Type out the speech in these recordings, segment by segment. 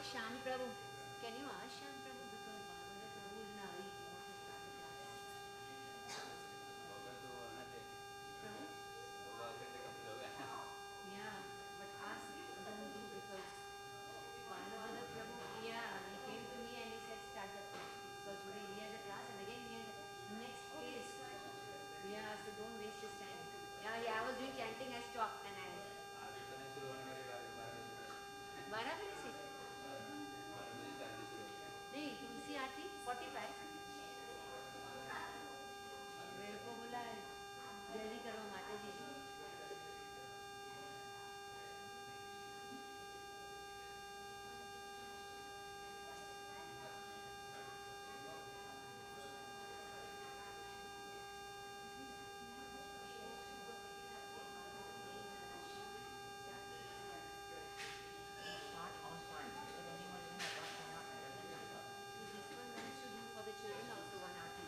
Shyam Prabhu. Can you ask Shyam Prabhu because Barbara Prabhu is in a hurry. He wants to start the class. Yeah, but ask don't do because Barbara Prabhu. Yeah, he came to me and he said start the class. So today he has a class and again he has the next case. Yeah, so don't waste his time. Yeah, I was doing chanting. I stopped and I. 12 बजे से नहीं तुलसी आरती 45 मेरे को बोला जल्दी करो माता जी Start on time. If anyone is in a rush or not, it doesn't matter. So this one wants to do for the children also one artist.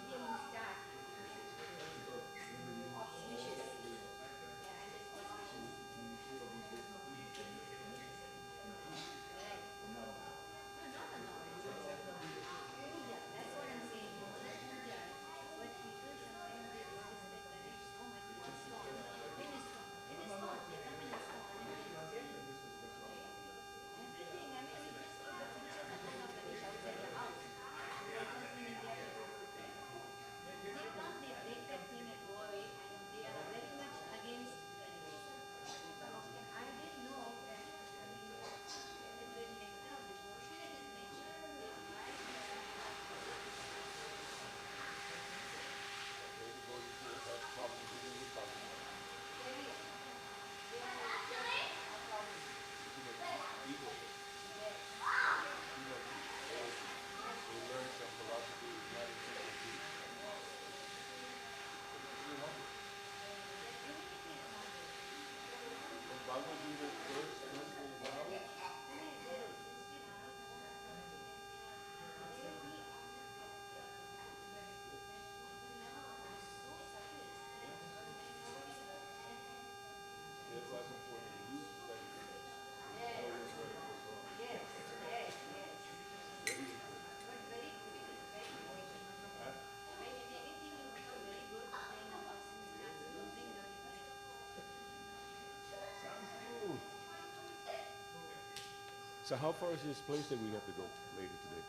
Do you want that? So how far is this place that we have to go later today?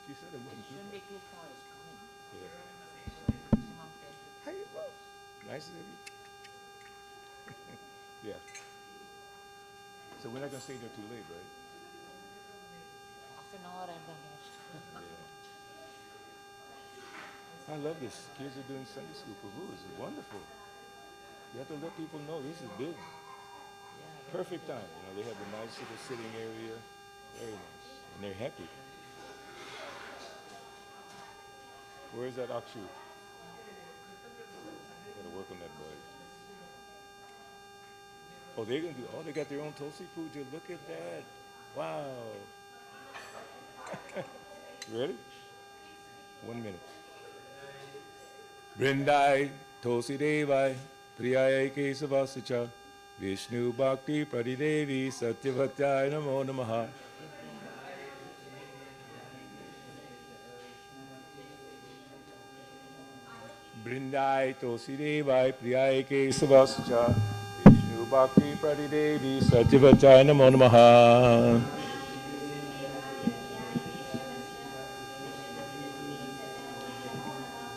She said it wasn't too shouldn't far. be too far. It's coming. Yeah. Maximum 10 to How you go? Nice of you. Yeah. So we're not gonna stay there too late, right? half an hour at the most. Yeah. I love this. Kids are doing Sunday school for who? It's wonderful. You have to let people know this is big. Yeah, Perfect time. You know, they have a nice little sitting area. Very nice. And they're happy. Where is that Akshu? Gotta work on that boy. Oh, they're gonna do. Oh, they got their own Tulsi puja. Look at that! Wow. Ready? 1 minute. Brindai Tulsi Devai Priyaya Kesavasacha Vishnu Bhakti Pradidevi Satyavatya Namo Namaha. Brindai Tulsi Devai Priyaya Kesavasacha Vishnu Bhakti Pradidevi Satyavatya Namo Namaha.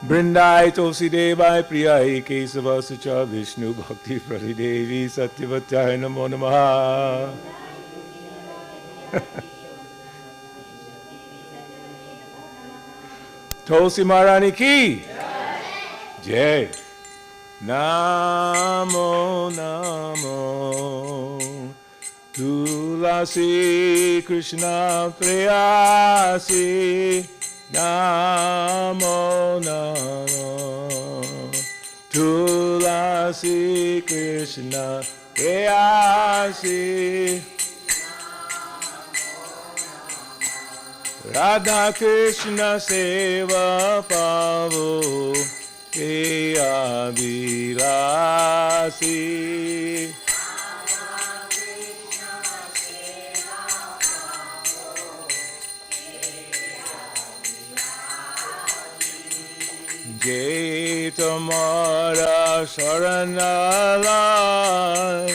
Brindai Tulsi Devai Priyai Kesavasacha Vishnu Bhakti Pradidevi Satyavatya Namo Namaha. Tulsi Maharani ki Jai. Namo Namo Tulasi Krishna Prayasi Namo Namo Tulasi Krishna Prayasi Radha Krishna Seva Pavo Eya Vilasi Jai Tamara Saranalai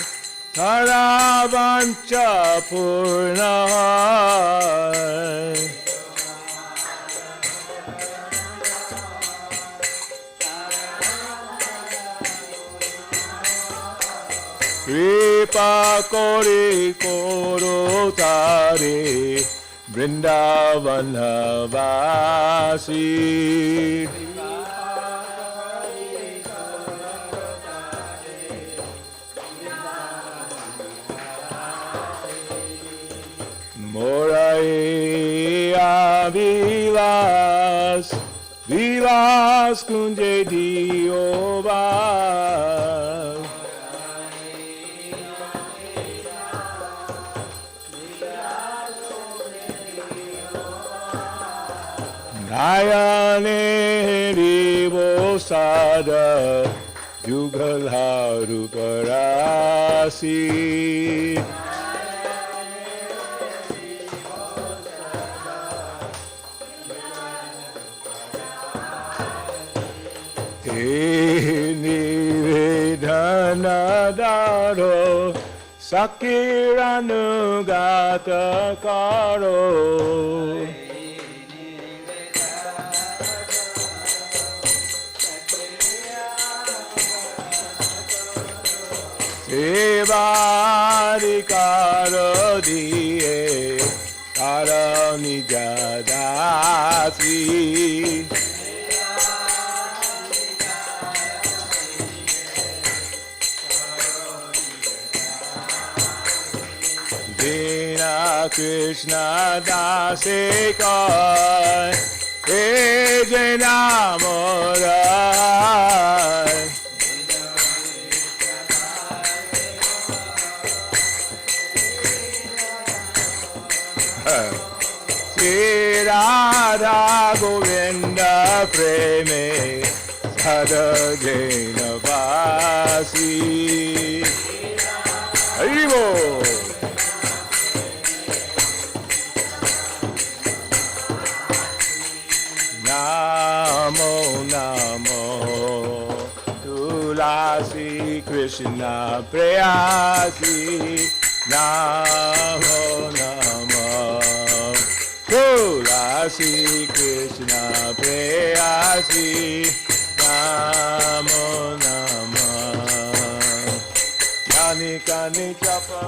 Tara Vancha Purnahai Kripa Kori Koro Tare Vrindavana Vasi Morai Vilas Vilas Kunje Diovas Nayane Rivo Sada Jugalharu Karasi Nivedana Daro Sakiranugata Karo Sevarikaro diye Karo nijadasi Dina Krishna Dasikar Ejana Morai Radha Govinda Preme Sadajena Vasi Haribo Namo Namo Tulasi Krishna Prayasi Namo Namo Tulasi Krishna Prayasi Namo Namo Yani Kani Chapa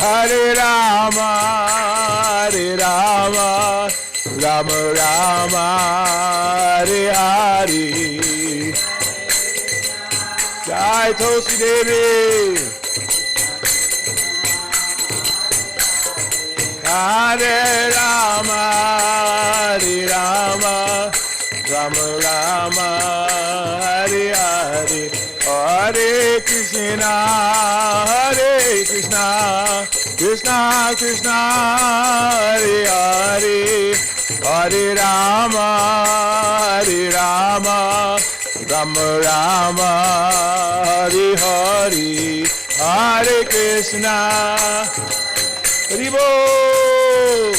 Hare Rama, Hare Rama, Rama Rama, Hare Hare. Jai Tulsi Devi. Hare Rama, Hare Rama, Rama Rama, Hare Hare. Hare Krishna, Hare Krishna, Krishna Krishna, Hare Hare. Hare Rama, Hare Rama, Rama Rama, Hare Hare. Hare Krishna, Hare Bol.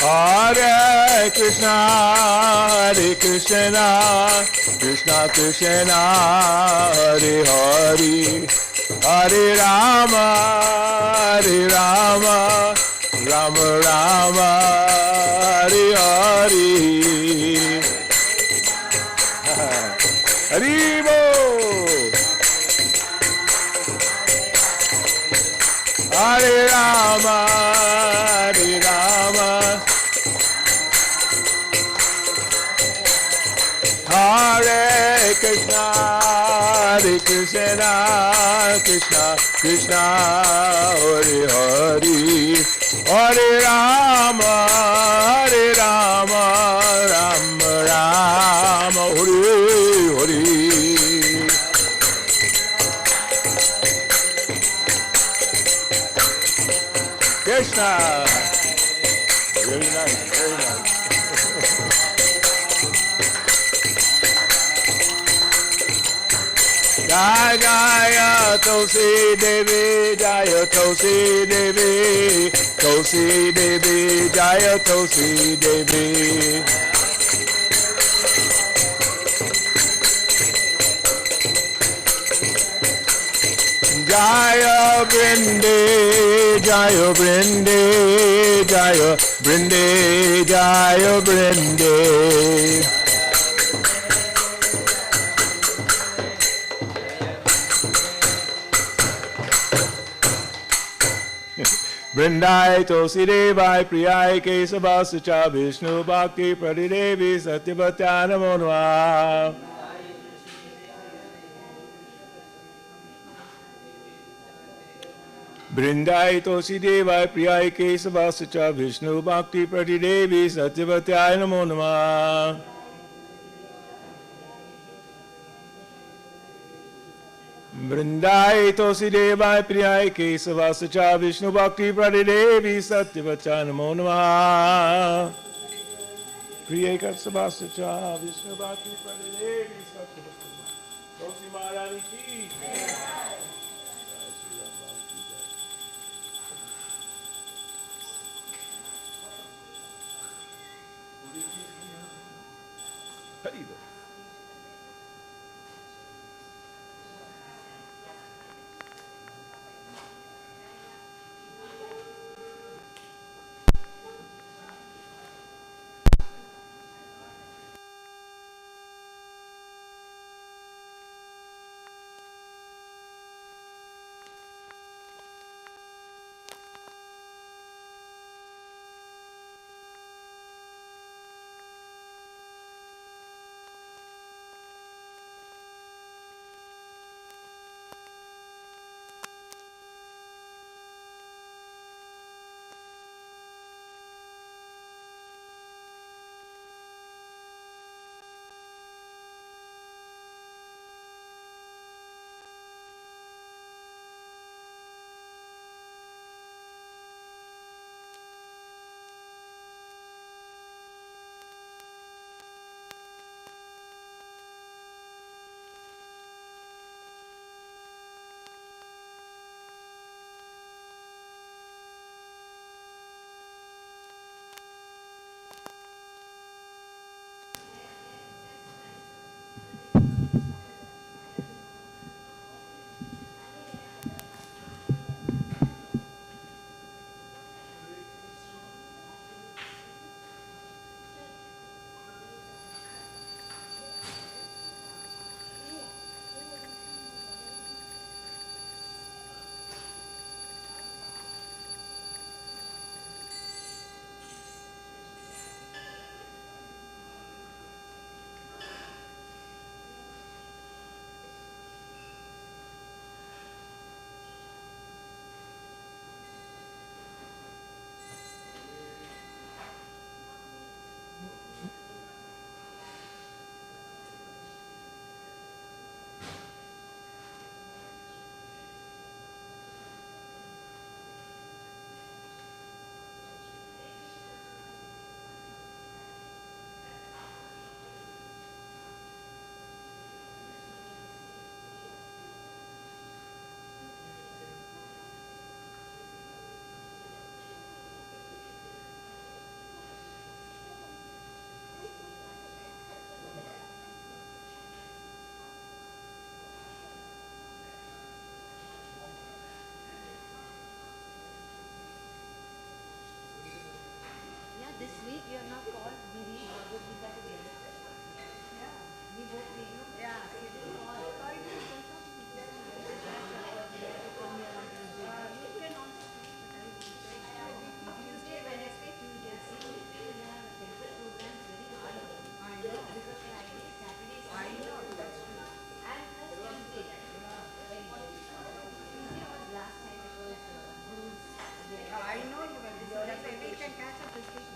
Hare Krishna, Hare Krishna, Krishna Krishna, Hare Hare. Hare Rama, Hare Rama, Rama Rama, Hare Hare. Hare Bol. Hare Rama, Hare Rama, Hare Krishna, Hare Krishna, Krishna Krishna, Hare Hare. Hare Rama, Hare Rama, Rama Rama, Hare Hare. Krishna. Very nice, very nice. Jai Jaya Tulsi Devi, Jaya Tulsi Devi, Tulsi Devi, Jaya Tulsi Devi. Jaya Brinde, Jaya Brinde, Jaya Brinde, Jaya Brinde. Vrindai Tulsi Devai Priyai Kesavasacha Vishnu Bhakti Pradidevi Satyavatya Namo Namah. Vrindai Tulsi Devai Priyai Kesavasacha Vishnu Bhakti Pradidevi Satyavatya Namo Namah. Vrindai Tulsi Devai Priyai Kesavasacha Vishnu Bhakti Pradidevi Satyavatya Namo Namah. Priyai Kesavasacha Vishnu Bhakti Pradidevi Satyavatya Namo Namah. Tulsi Maharani ki jai. Haribo. Tuesday, Wednesday, Tuesday. See, we will have temple programs very early. Because Friday, Saturday, Sunday. And plus Tuesday. Tuesday was last time because Guru's day. That's why we can catch up this week.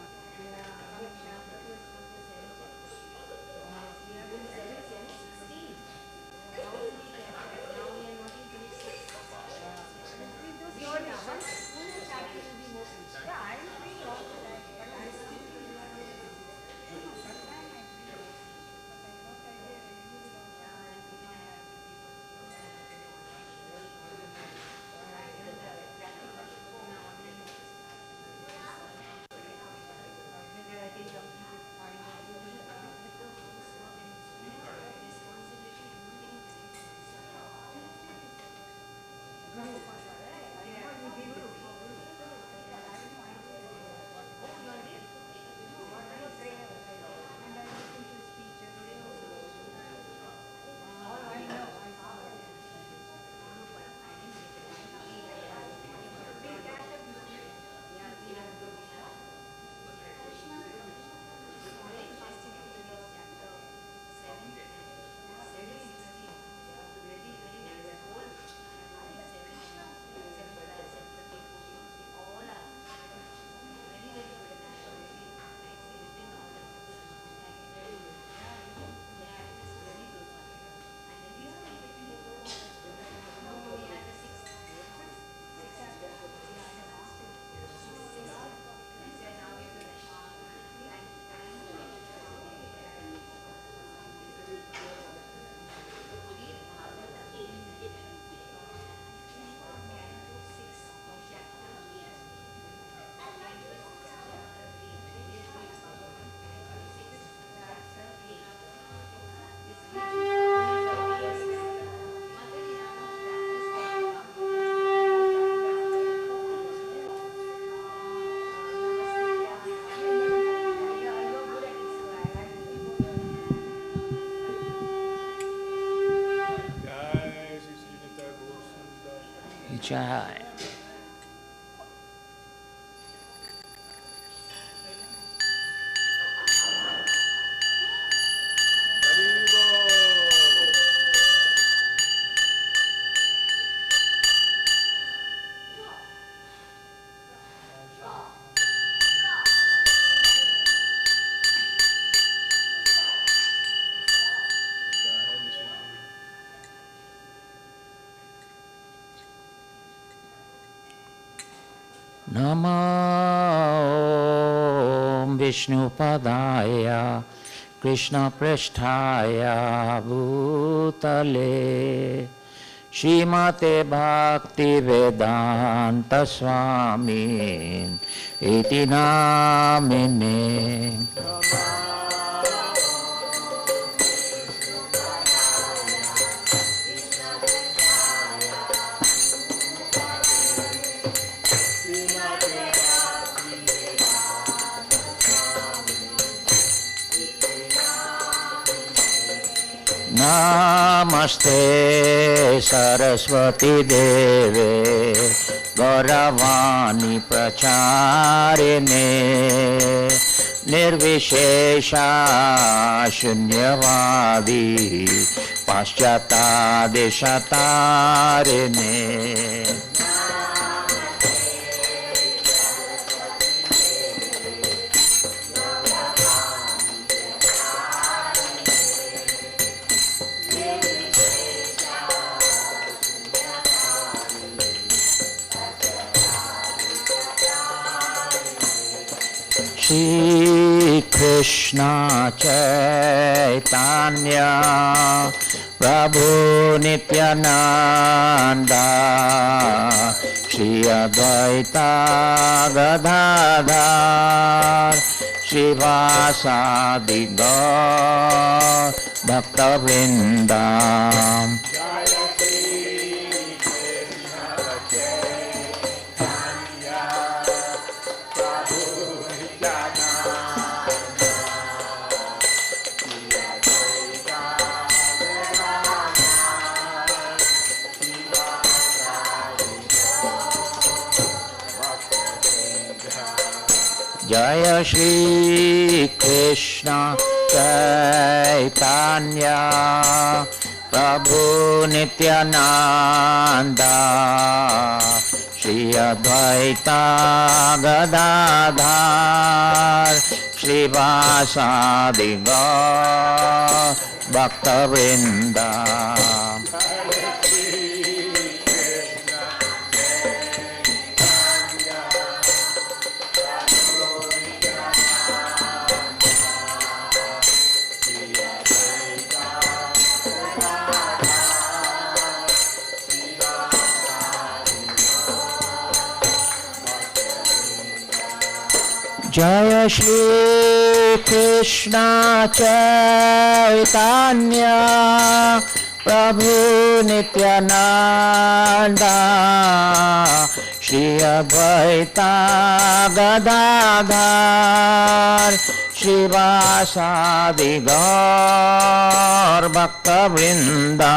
Jai. Namo Vishnupadaya Krishna Prasthaya Bhutale Shrimate Bhakti Vedanta Swami Iti Namine. Namaste Saraswati Deve Gauravani Pracharine Nirvishesha Shunyavadi Paschata Deshatarine. Shri Krishna Chaitanya Prabhu Nityananda Shri Advaita Gadadhar Shivasadi Gaur Bhakta Vrindam. Jaya Shri Krishna Chaitanya Prabhu Nityananda Shri Advaita Gadadhar Shri Vasadi Gaur Bhakta Vrinda. Jaya Shri Krishna Chaitanya Prabhu Nityananda Shri Advaita Gadadhar Shri Vasadi Gaur Bhakta Vrinda.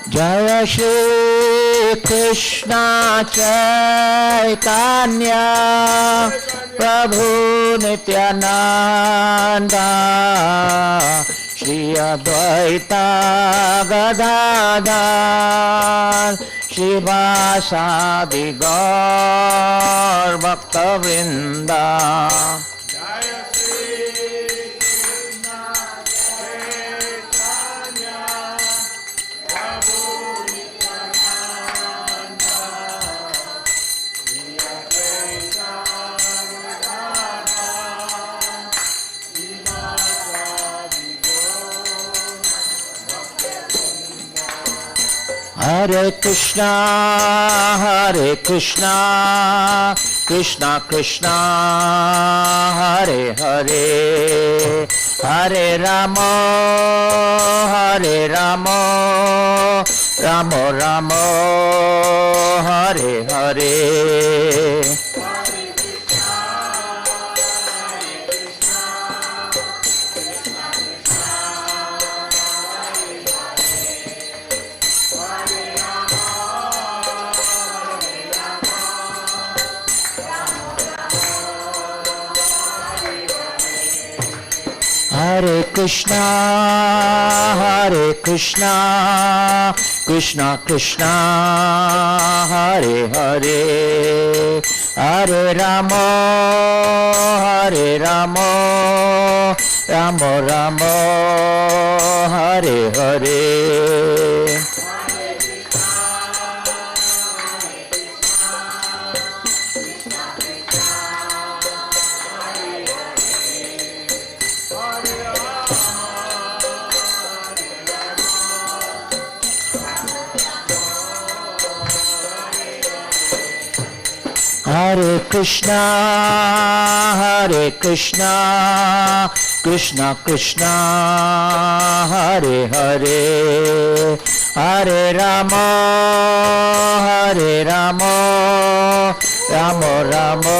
Jaya Shri Krishna Chaitanya Prabhu Nityananda Shri Advaita Gadadhar Shri Vasadi Gaur Bhakta Vrinda. Hare Krishna, Krishna Krishna, Hare Hare, Hare Rama, Rama Rama, Hare Hare. Hare Krishna, Krishna Krishna, Hare Hare, Hare Rama, Rama Rama, Hare Hare. Hare Krishna, Krishna Krishna, Hare Hare, Hare Rama, Rama Rama,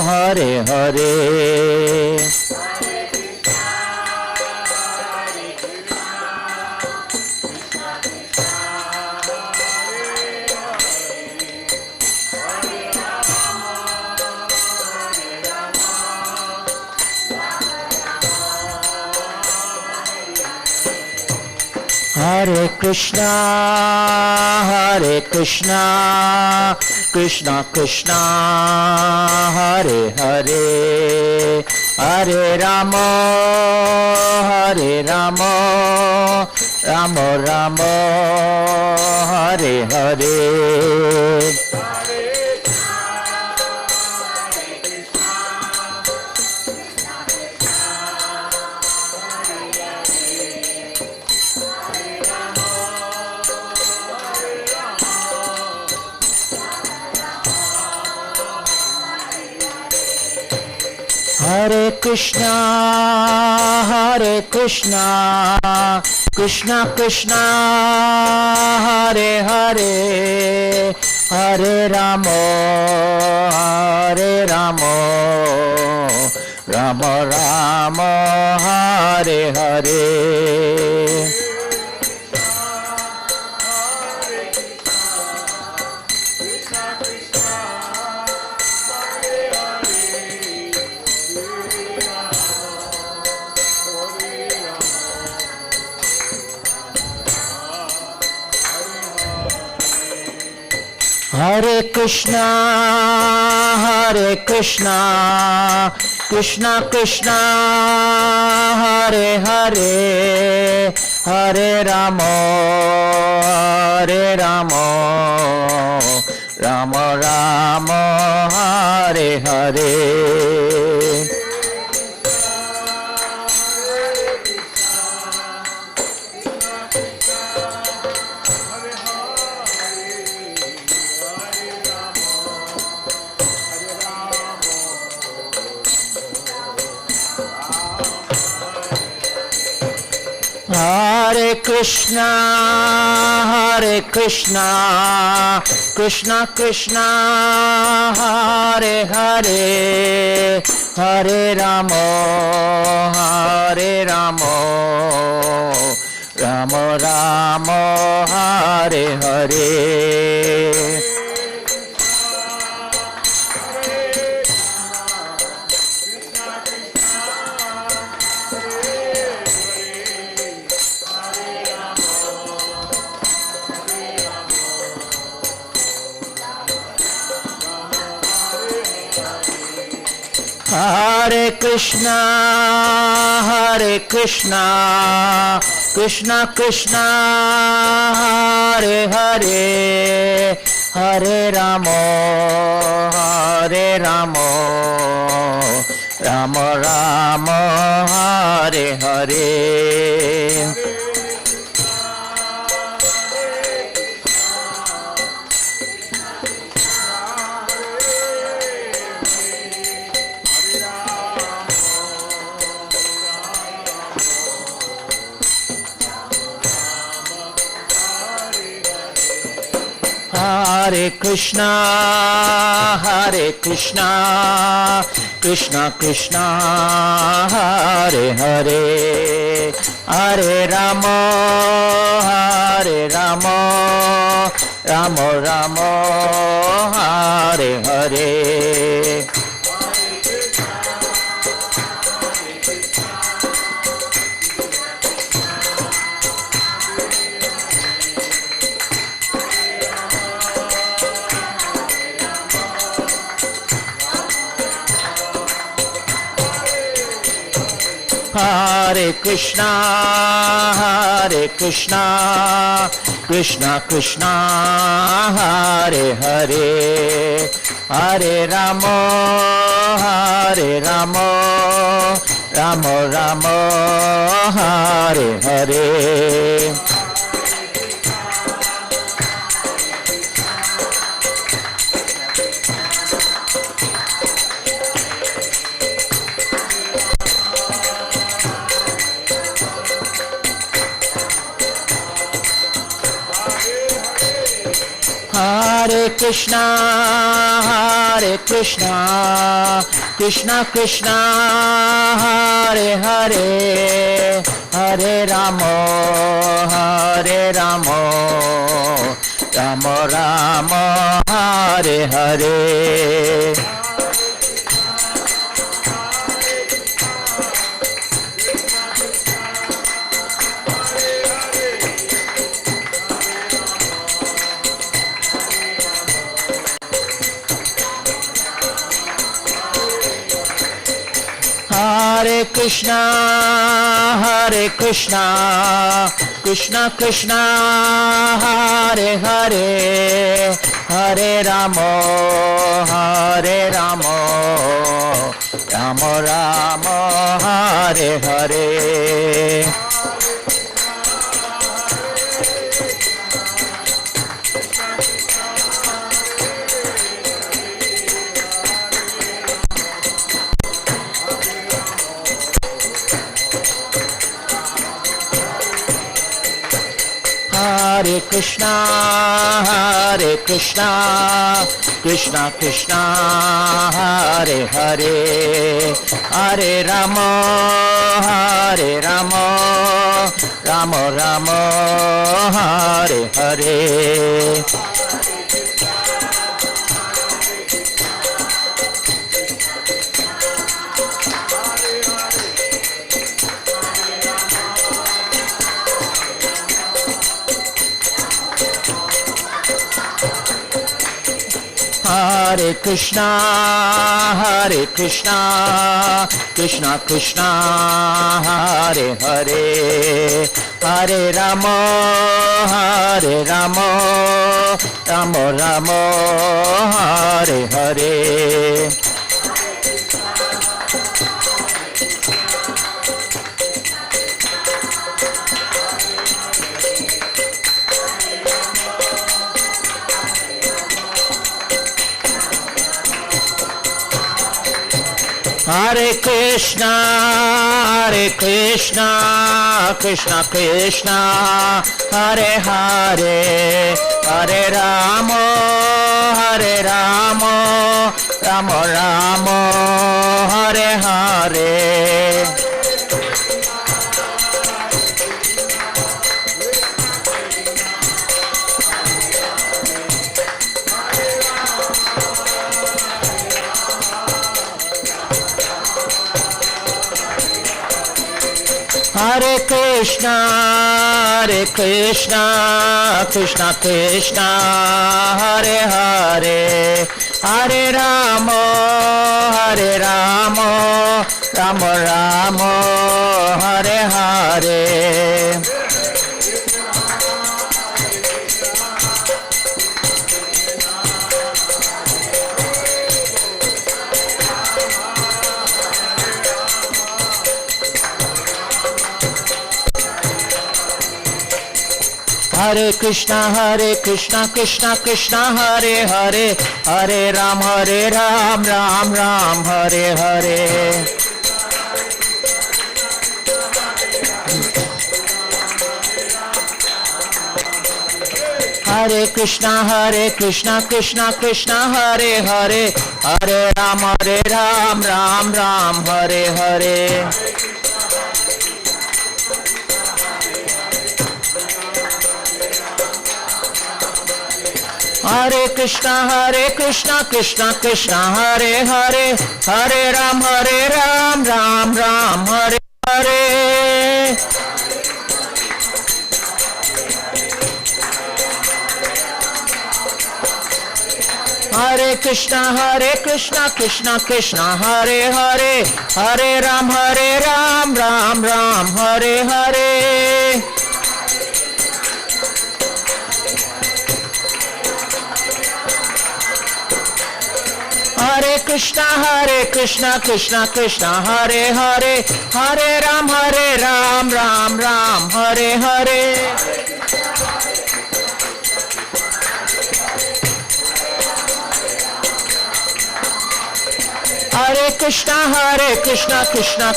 Hare Hare. Hare Krishna, Krishna Krishna, Hare Hare, Hare Rama, Rama Rama, Hare Hare. Hare Krishna, Krishna Krishna Hare Hare Hare Ramo Hare Ramo Rama Rama Hare Hare Hare Krishna, Krishna Krishna, Hare Hare, Hare Ramo, Rama Rama, Hare Hare. Hare Krishna, Krishna Krishna, Hare Hare, Hare Ramo, Rama Rama, Hare Hare. Hare Krishna, Krishna Krishna, Hare Hare, Hare Ramo, Rama Rama, Hare Hare. Hare Krishna, Krishna Krishna, Hare Hare, Hare Ramo, Rama Rama, Hare Hare. Hare Krishna, Krishna Krishna, Hare Hare, Hare Ramo, Rama Rama, Hare Hare. Hare Krishna, Krishna Krishna, Hare Hare, Hare Ramo, Rama Rama, Hare Hare. Hare Krishna, Krishna Krishna, Hare Hare, Hare Ramo, Rama Rama, Hare Hare. Hare Krishna, Hare Krishna, Krishna Krishna, Hare Hare, Hare Rama, Hare Rama, Rama Rama, Hare Hare. Hare Krishna, Hare Krishna, Krishna Krishna, Hare Hare, Hare Rama, Hare Rama, Rama Rama, Hare Hare. Hare Krishna, Krishna Krishna, Hare Hare, Hare Rama, Rama Rama, Hare Hare. Hare Krishna, Krishna Krishna, Hare Hare, Hare Rama, Rama Rama, Hare Hare. Hare Krishna, Krishna Krishna, Hare Hare, Hare Ram, Ram Ram, Hare Hare. Hare Krishna, Krishna Krishna, Hare Hare, Hare Ram, Ram Ram, Hare Hare. Hare Krishna, Krishna Krishna, Hare Hare, Hare Ram, Ram Ram, Hare Hare. Hare Krishna, Krishna Hare Hare, Hare Ram, Ram Ram, Hare Hare. Hare Krishna, Krishna Hare Hare, Hare Ram, Ram Ram, Hare Hare. Hare Krishna,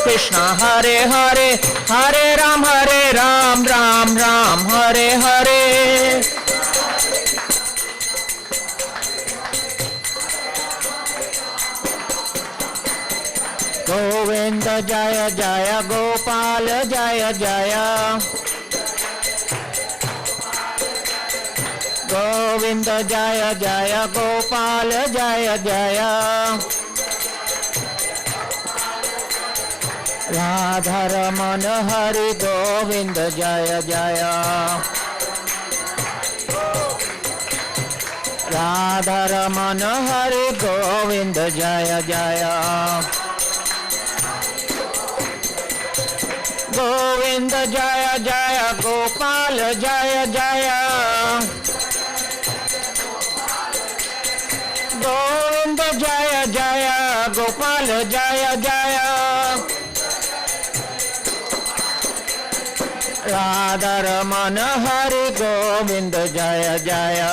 Krishna Hare Hare, Hare Ram, Ram Ram, Hare Hare. Govinda Jaya Jaya, Gopal Jaya Jaya. Govinda Jaya Jaya, Gopal Jaya Jaya. Radha Raman Hari Govinda Jaya Jaya. Radha Raman Hari Govinda Jaya Jaya. Govinda Jaya Jaya, Gopal Jaya Jaya. Govinda Jaya Jaya, Gopal Jaya Jaya. Radha Raman Hari Govinda Jaya Jaya.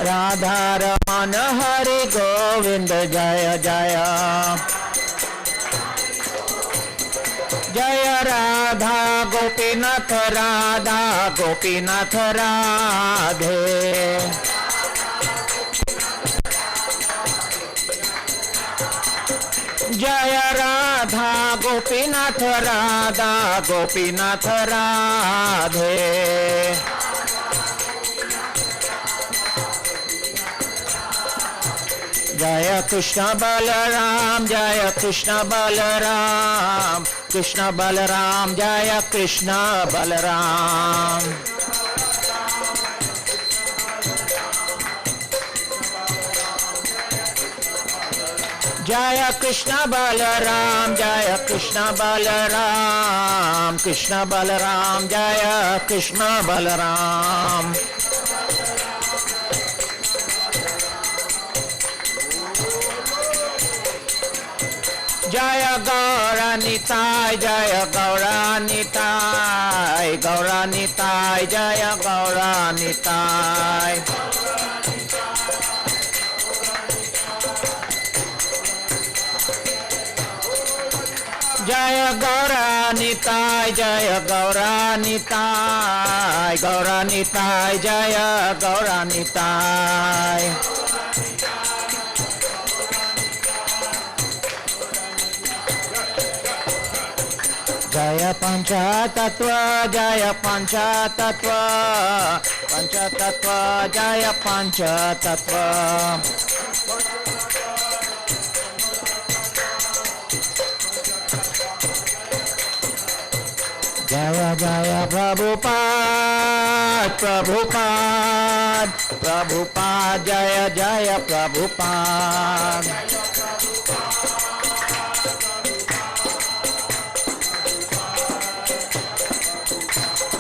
Radha Raman Hari Govinda Jaya Jaya. जय राधा गोपीनाथ राधा गोपीनाथ राधे जय राधा गोपीनाथ राधा गोपीनाथ राधे जय कृष्ण बलराम कृष्ण बलराम जय कृष्ण बलराम जय कृष्ण बलराम कृष्ण बलराम जय कृष्ण बलराम जय गौरानिताय जय गौरानिताय गौरानिताय जय गौरानिताय जय गौरानिताय जय गौरानिताय गौरानिताय जय गौरानिताय जय पंचतत्व जय पंचतत्व पंचतत्व जय पंचतत्व जय जय प्रभुपाद प्रभुपाद प्रभुपाद जय जय प्रभुपाद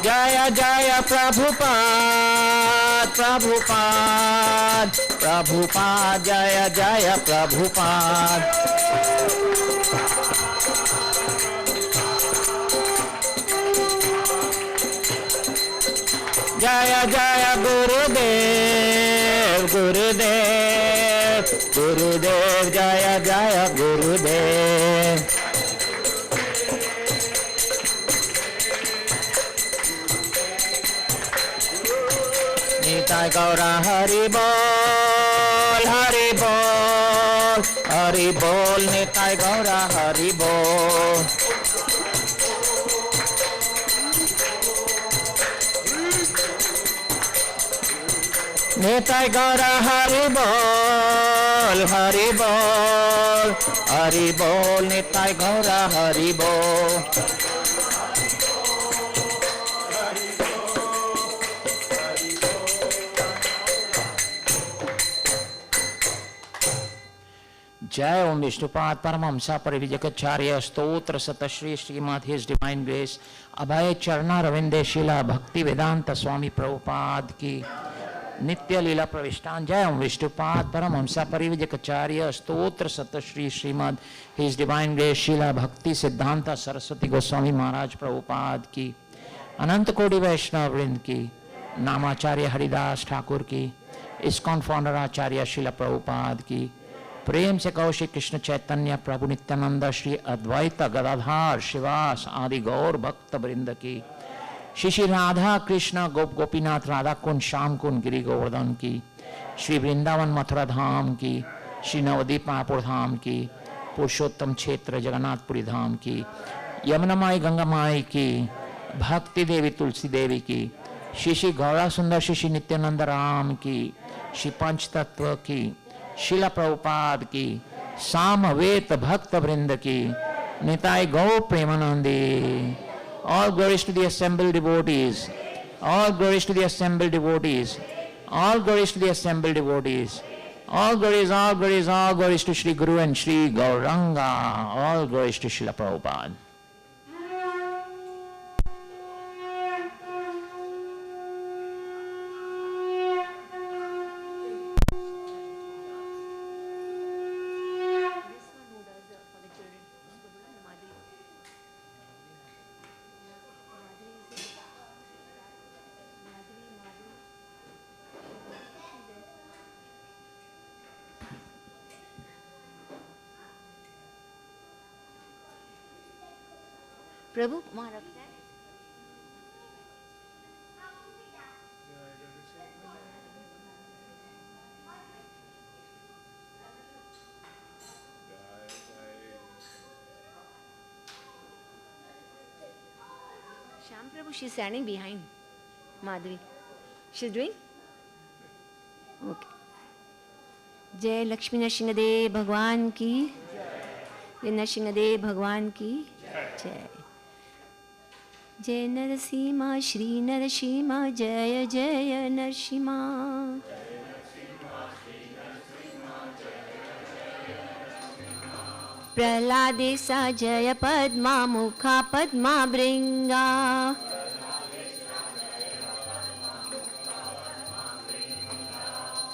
जय जय प्रभुपाद प्रभुपाद प्रभुपाद जय जय प्रभुपाद जय जय गुरुदेव गुरुदेव गुरुदेव जय जय गुरुदेव निताय गौरा हरि बोल हरि बोल हरि बोल निताय गौरा हरि बोल निताय गौरा हरि बोल हरि बोल हरि बोल निताय गौरा हरि बोल जय ओम विष्णुपाद परमहंसा परिविजकाचार्य स्तोत्र Satish Shrimad his divine grace अभय चरणा रविंदे शिला भक्ति वेदांत स्वामी प्रभुपाद की नित्य लीला प्रविष्टान। जय ओम विष्णुपाद परमहंसा परिविजकाचार्य स्तोत्र Satish Shrimad his divine grace शिला भक्ति सिद्धांत सरस्वती गोस्वामी महाराज प्रभुपाद की अनंत कोटि वैष्णव वृंद की नामाचार्य हरिदास ठाकुर की इस्कॉन फाउंडर आचार्य शिला प्रभुपाद की प्रेम से कहो श्री कृष्ण चैतन्य प्रभु नित्यानंद श्री अद्वैत गदाधार शिवास आदि गौर भक्त वृंद की श्री श्री राधा कृष्ण गोप गोपीनाथ राधा कुंड श्याम कुंड गिरि गोवर्धन की श्री वृंदावन मथुरा धाम की श्री नवदीप महापुर धाम की पुरुषोत्तम क्षेत्र जगन्नाथपुरी धाम की यमुना माई गंगा माई की भक्ति देवी तुलसी देवी की श्री श्री गौरा सुंदर श्री श्री नित्यानंद राम की श्री पंच तत्व की शिला प्रभुपाद की सामवेद भक्त वृंद की निताय गौ Premanandi. All glories to the assembled devotees. All glories to the assembled devotees. All glories to the assembled devotees. All glories, all glories, all glories to Shri Guru and Shri Gauranga. All glories to Srila Prabhupada. प्रभु वहाँ रखते हैं। Sham Prabhu, she's standing behind Madhvi. She's doing? Okay. जय लक्ष्मी नरसिंहदेव भगवान की, जय नरसिंहदेव भगवान की जय। जय नरसिम्हा श्री नरसिम्हा, जय जय नरसिम्हा। प्रह्लादेशा जय पद्मा मुखा पद्मा भृंगा।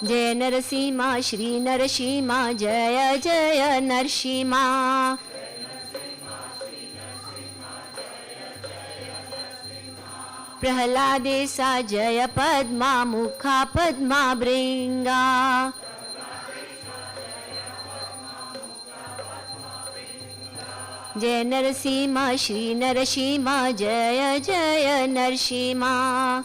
जय नरसिम्हा श्री नरसिम्हा, जय जय नरसिम्हा। प्रह्लादेशा जय पद्मा मुखा पद्मा भृंगा। जय नरसिम्हा श्री नरसिम्हा, जय जय नरसिम्हा।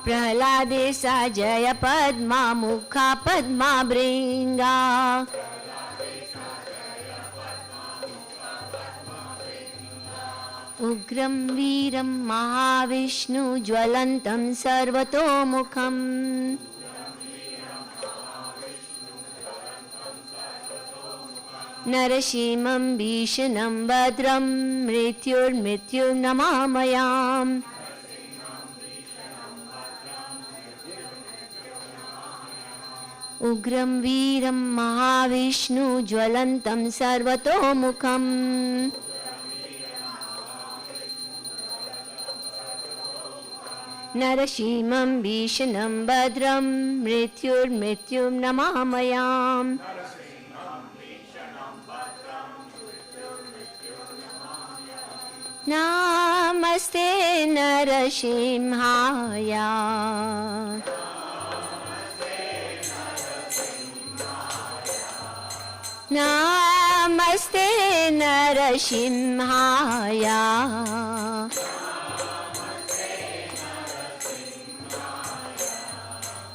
प्रह्लादेशा जय पद्मा मुखा पद्मा भृंगा। उग्रं वीरं महाविष्णु ज्वलन्तं सर्वतोमुखम्। नरसिंहं भीषणं भद्रं मृत्युर्मृत्युर्नमामयाम्। उग्रं वीरं महाविष्णु ज्वलन्तं सर्वतोमुखम्। नरसिंहं भीषणं भद्रं मृत्युर्मृत्युर्नमामयाम्। नमस्ते नरसिंहाय। नमस्ते नरसिंहाय।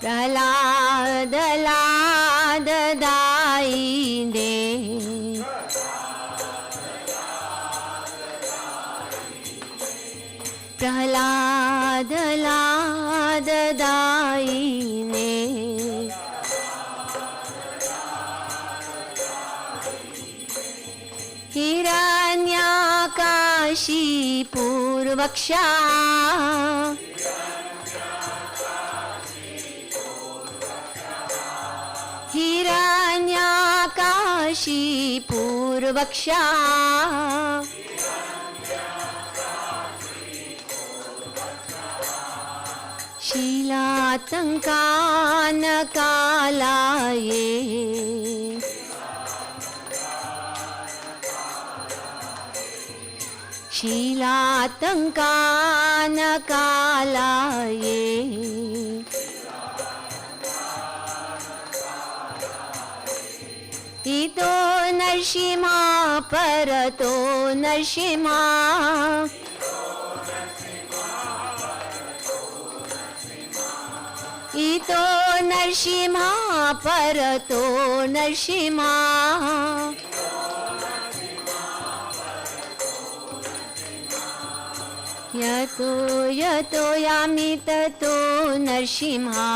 प्रह्लाद लाददायिने। प्रह्लाद लाददायिने। हिरण्याकाशी पूर्वक्षा। हिरण्याकाशी पूर्वक्षा। शीलातङ्कानकालाये। शीलातङ्कानकालाये। इतो नरसिंहा परतो नरसिंहा। इतो नरसिंहा परतो नरसिंहा। यतो यतो यामि ततो नरसिंहा।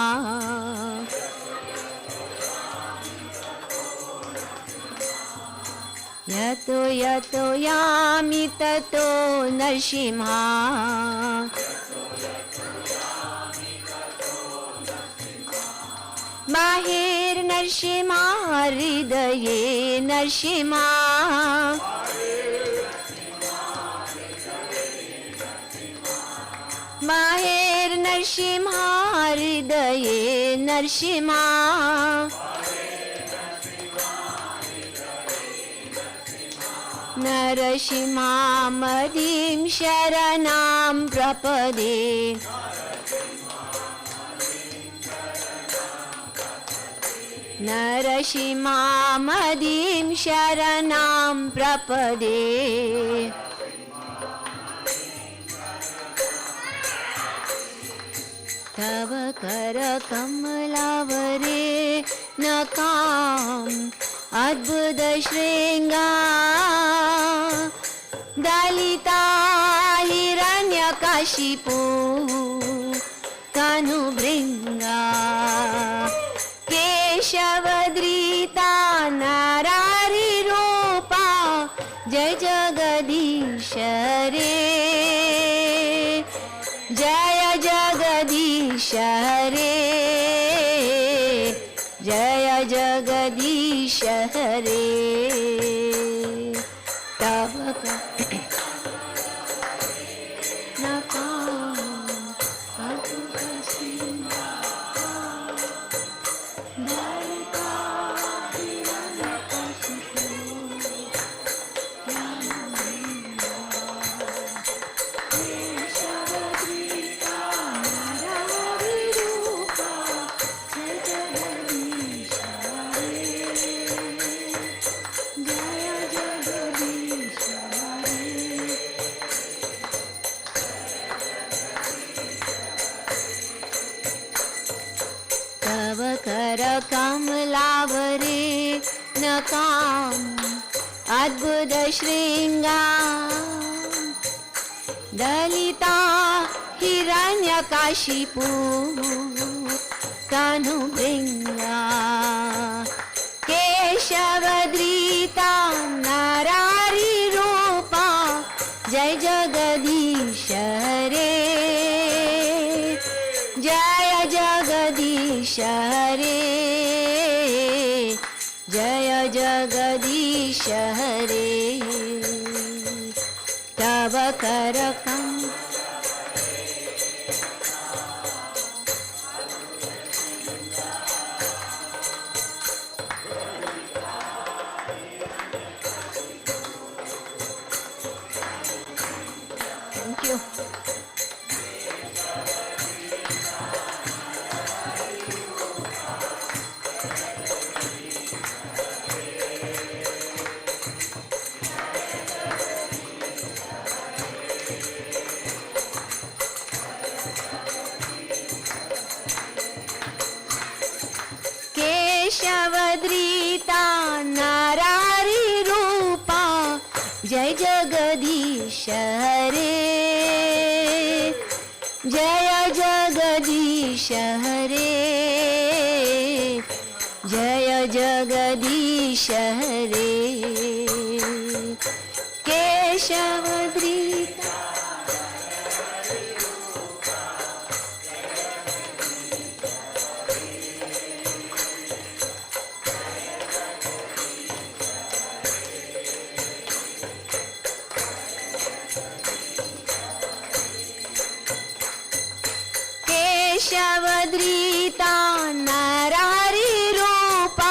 यतो यतो यामि ततो नरसिंहा। बाहिर नरसिंहा हृदये नरसिंहा। बाहिर नरसिंहा हृदये नरसिंहा। नरसिंहामदिं शरणं प्रपदे। नरसिंहामदिं शरणं प्रपदे तव कर कमलावरे नकाम अद्भुत श्रृंगा दलिता हिरण्यकशिपु तनुभृंगा केशवद्रीता नरारिरूपा जय जगदीश रे जय जगदीश रे जय जगदीश रे तब कर कमलावरे नकाम अद्भुत श्रृंगार दलिता हिरण्यकशिपु तनुभृंगा केशवद्रीता नरारिरूपा जय जगदीश रे जय जगदीश रे जय जगदीश रे तव कर Thank you. केशवद्रीता नरारिरूपा जय जगदीश रे जय जगदीश रे जय जगदीश रे केशवद्रीता केशवद्रीता नरारिरूपा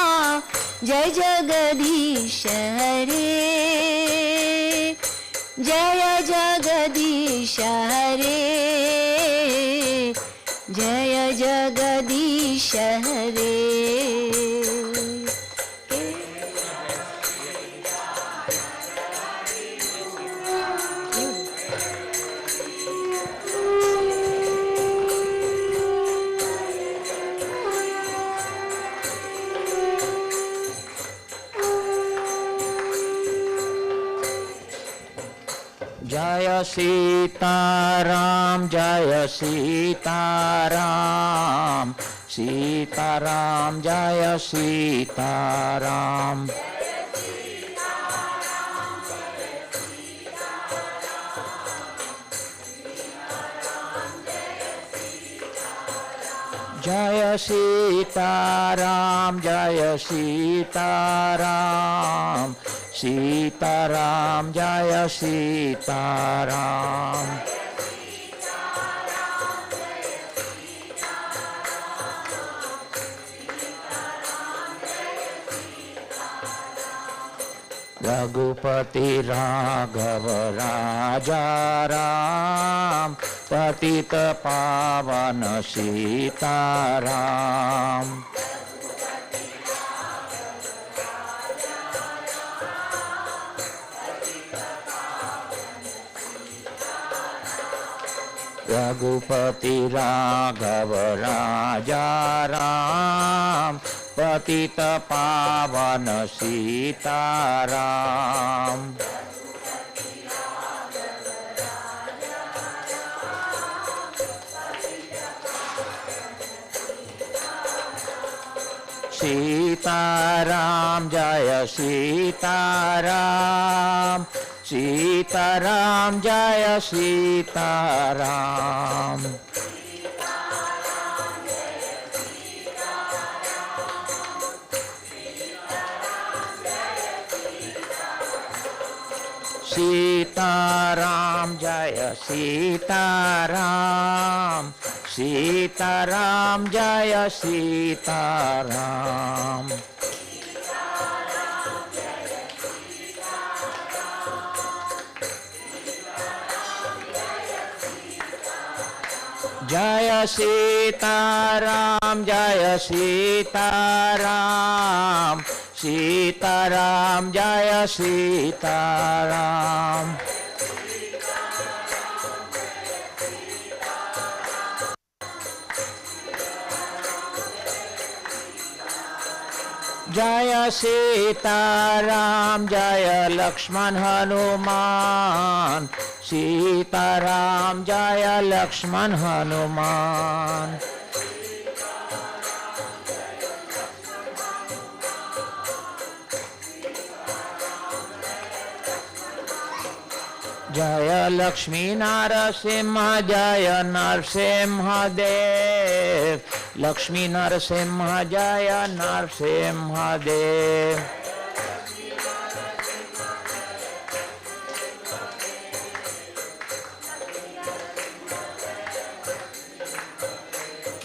जय जगदीश रे जय जगदीश रे जय जगदीश रे जय सीताराम जय सीताराम सीताराम जय सीताराम जय सीताराम जय सीताराम सीताराम जय सीताराम रघुपति राघव राजा राम पतित पावन सीताराम रघुपति राघव राजा राम पतित पावन सीताराम। सीताराम जय सीताराम सीताराम जय सीताराम। सीताराम जय सीताराम सीताराम जय सीताराम। जय सीताराम जय सीताराम सीताराम जय सीताराम। जय सीताराम जय लक्ष्मण हनुमान सीताराम जय लक्ष्मण हनुमान। जय लक्ष्मी नरसिंह जय नरसिंह देव लक्ष्मी नरसिंह जय नरसिंह देव।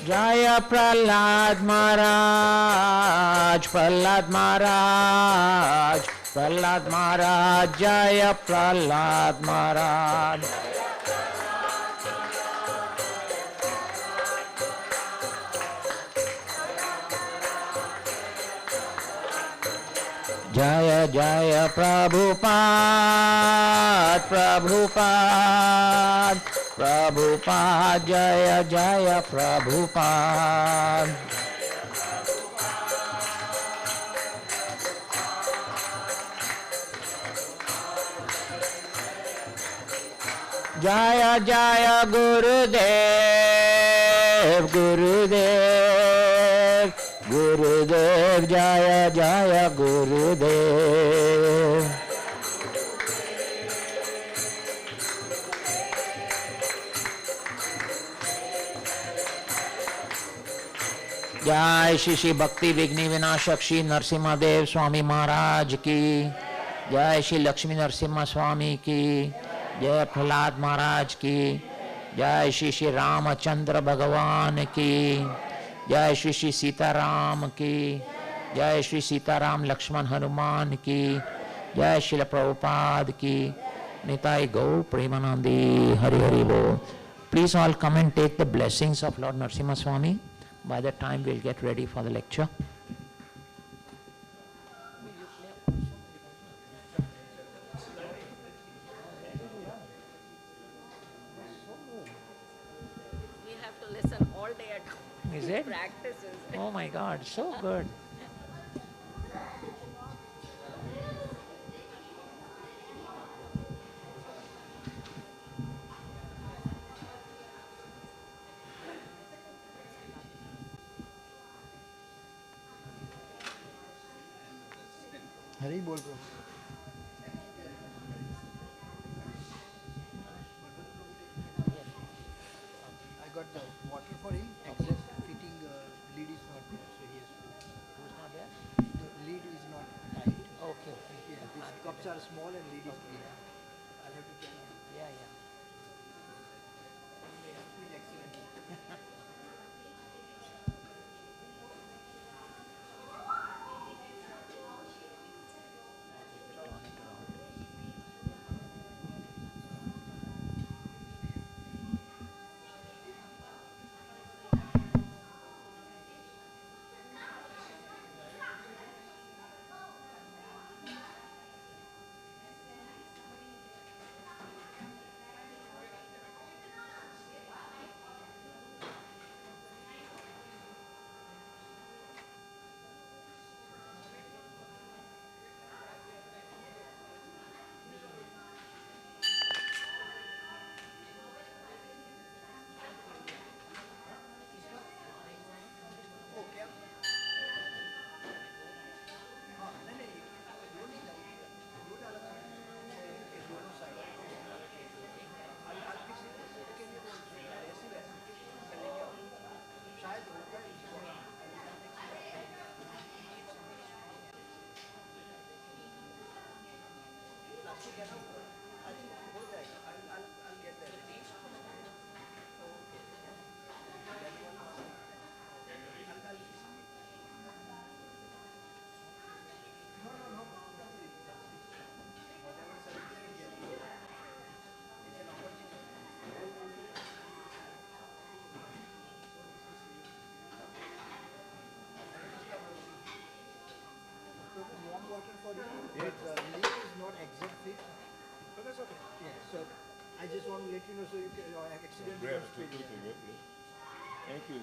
जय प्रहलाद महाराज प्रहलाद महाराज प्रहलाद महाराज जय प्रहलाद महाराज। जय जय प्रभुपाद प्रभुपाद प्रभुपाद जय जय प्रभुपाद। जय जय गुरुदेव गुरुदेव गुरुदेव जय जय गुरुदेव। जय श्री श्री भक्ति विघ्न विनाशक श्री नरसिम्हदेव स्वामी महाराज की। जय श्री लक्ष्मी नरसिम्हा स्वामी की। जय प्रहलाद महाराज की। जय श्री श्री रामचंद्र भगवान की। जय श्री श्री सीताराम की। जय श्री सीताराम लक्ष्मण हनुमान की। जय श्रील प्रभुपाद की। निताई गौर प्रेमानंदी हरि हरि बोल। Please all come and take the blessings of Lord Narasimha Swami. By that time we'll get ready for the lecture. We have to listen all day at home. Is it? Practices. Oh my God, so good. हरी बोल प्रभु। I got the water for him, except fitting lead is not there, so he has to. Who's not there? The lead is not tight. Okay. Yeah, these cups are small and lead is big. I'll have to tell him. Yeah, yeah. He has been excellent. Warm water for you, but the link is not exact fit. But that's okay. Yeah, so I just want to let you know so you can accidentally Grab don't it. spill it. Thank you.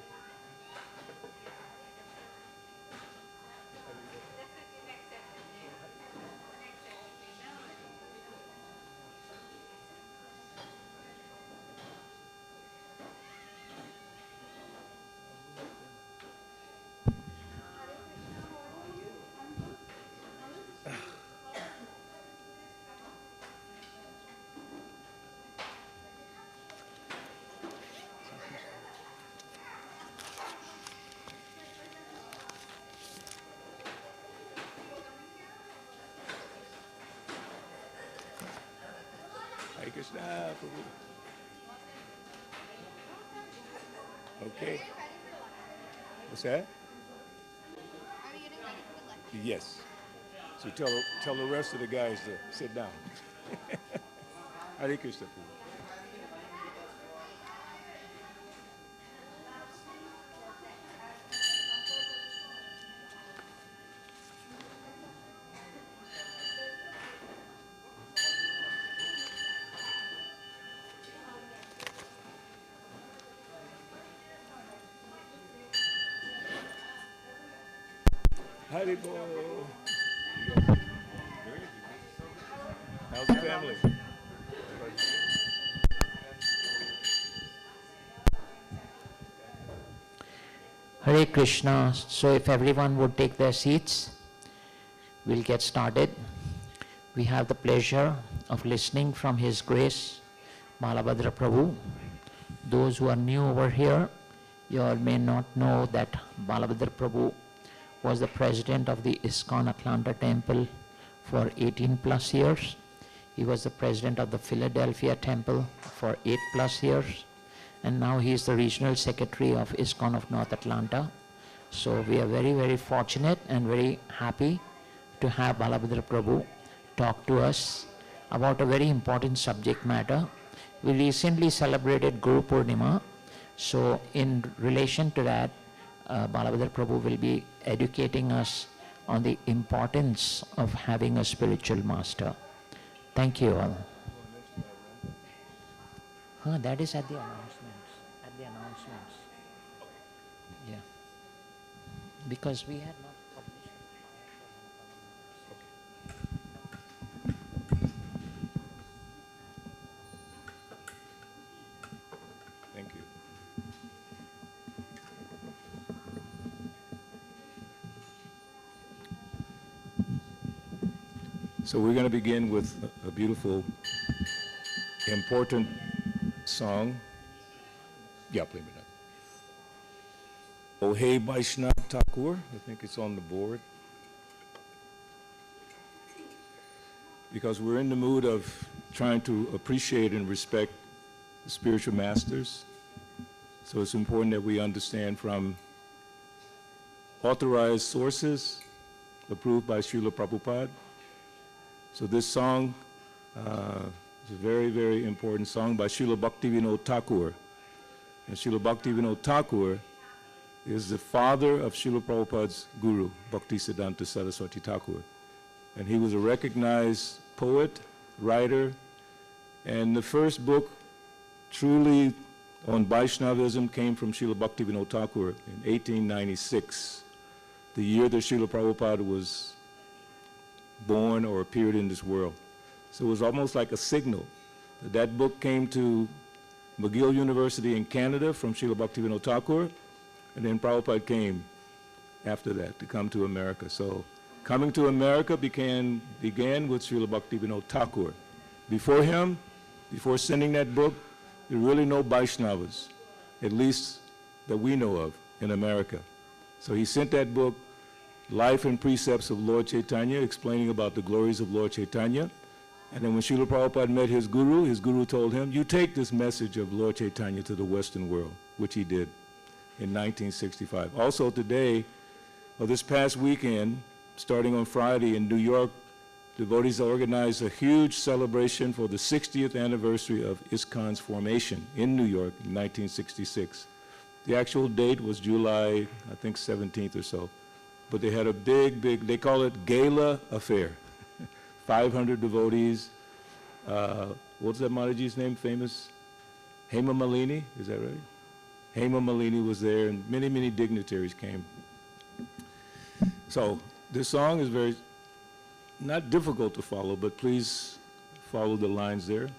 Hare Krishna, Prabhu. Okay. What's that? Are we getting ready for the lecture? Yes. So tell the rest of the guys to sit down. Hare Krishna, Prabhu. Howdy, boy. How's the family? Hare Krishna. So if everyone would take their seats, we'll get started. We have the pleasure of listening from His Grace, Balabhadra Prabhu. Those who are new over here, you all may not know that Balabhadra Prabhu was the president of the ISKCON Atlanta Temple for 18 plus years. He was the president of the Philadelphia Temple for 8 plus years. And now he is the regional secretary of ISKCON of North Atlanta. So we are very, very fortunate and very happy to have Balabhadra Prabhu talk to us about a very important subject matter. We recently celebrated Guru Purnima. So in relation to that, Balabhadra Prabhu will be educating us on the importance of having a spiritual master. Thank you all. That is at the announcements. At the announcements. Yeah. Because we had not published. Thank you. So we're going to begin with a beautiful, important song. Yeah, play it up. Oh, hey, Vaishnav Thakur. I think it's on the board. Because we're in the mood of trying to appreciate and respect the spiritual masters. So it's important that we understand from authorized sources approved by Srila Prabhupada. So this song is a very, very important song by Srila Bhaktivinoda Thakur. And Srila Bhaktivinoda Thakur is the father of Srila Prabhupada's guru, Bhaktisiddhanta Saraswati Thakur. And he was a recognized poet, writer, and the first book truly on Vaishnavism came from Srila Bhaktivinoda Thakur in 1896, the year that Srila Prabhupada was born or appeared in this world. So it was almost like a signal that that book came to McGill University in Canada from Srila Bhaktivinoda Thakur, and then Prabhupada came after that to come to America. So coming to America began with Srila Bhaktivinoda Thakur. Before him, before sending that book, there were really no Vaishnavas, at least that we know of in America. So he sent that book, Life and Precepts of Lord Chaitanya, explaining about the glories of Lord Chaitanya. And then when Srila Prabhupada met his guru told him, you take this message of Lord Chaitanya to the Western world, which he did in 1965. Also today, or this past weekend, starting on Friday in New York, devotees organized a huge celebration for the 60th anniversary of ISKCON's formation in New York in 1966. The actual date was July, I think, 17th or so. But they had a big, they call it gala affair. 500 devotees. What's that Mataji's name, famous? Hema Malini, is that right? Hema Malini was there, and many, many dignitaries came. So this song is very, not difficult to follow, but please follow the lines there.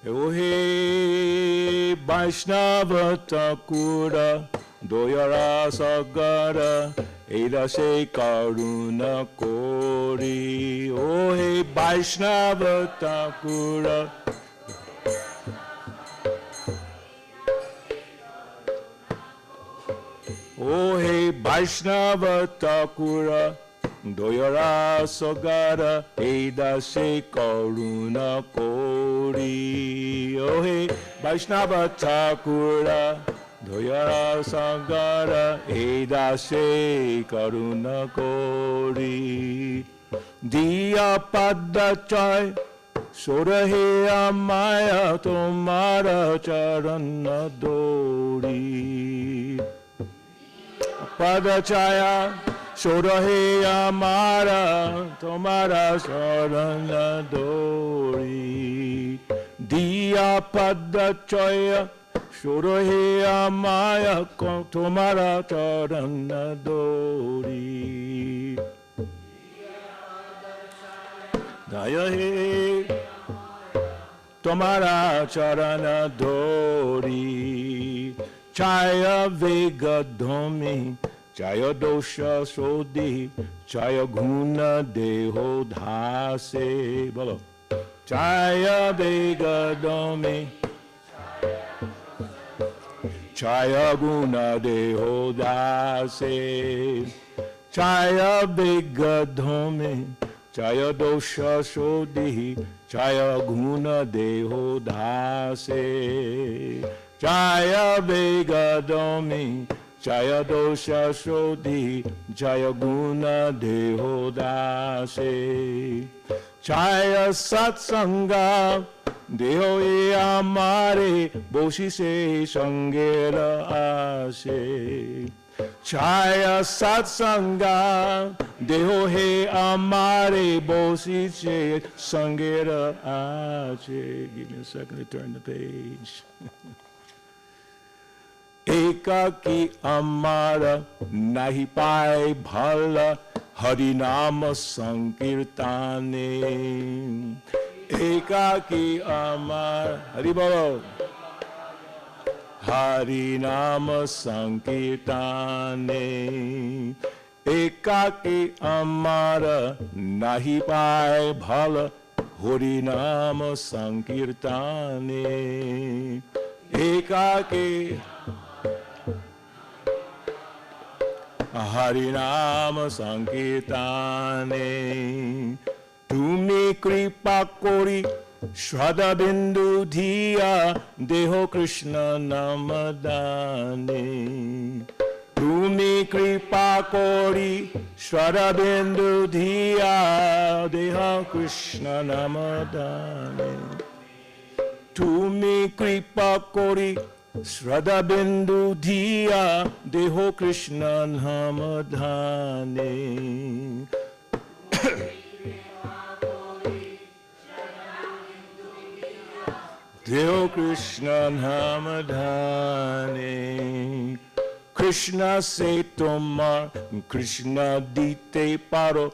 O he Vaishnava Thakura Doyara Sagara Edase Karuna Kori. O he Vaishnava Thakura. O he Vaishnava Thakura Doyara Sagara Edase Karuna Kori. O he Vaishnava Thakura Doyara Sagara Edase Karuna Kori. Diya Padda Chai Sorahe Amaya Tomara Charana Dori. Pada Chaya Sorahe Amara Tomara Charana Dori. Diya Padda Chaya Sorahe Amaya Tomara Charana Dori. Daya he Tomara Charana Dori. Chaya Vega Dhomi Chaya Dosha Sodhi Chaya Guna Deho Dhase. Bolo. Chaya Vega Dhomi Chaya Guna Deho Dhase. Chaya Vega Dhomi Chaya Dosha Sodhi Chaya Guna Deho Dhase. Chaya Vega Dhomi Chaya Dosha Sodhi Chaya Guna Deho Dhase. Chaya Satsanga Deho e Amare Boshi se Sangera Ashe. Chaya Satsanga Deho he Amare Boshi se Sangera Ashe. Give me a second to turn the page. Ekaki Amara Nahi Pai Bhala Harinama Sankirtane. Ekaki Amara Hari Bolo Harinama Sankirtane. Ekaki Amara Nahi Pai Bhala Harinama Sankirtane. Ekaki Harinama Sankirtane. Tumi kripa kori Shraddha Bindu Dhiya Deho Krishna Namadane. Tumi kripa kori Shraddha Bindu Dhiya Deho Krishna Namadane. Tumi kripa kori Shraddha Bindu Dhiya Deho Krishna Namadane. Deho Krishna Namadane. Krishna se tomar Krishna dite paro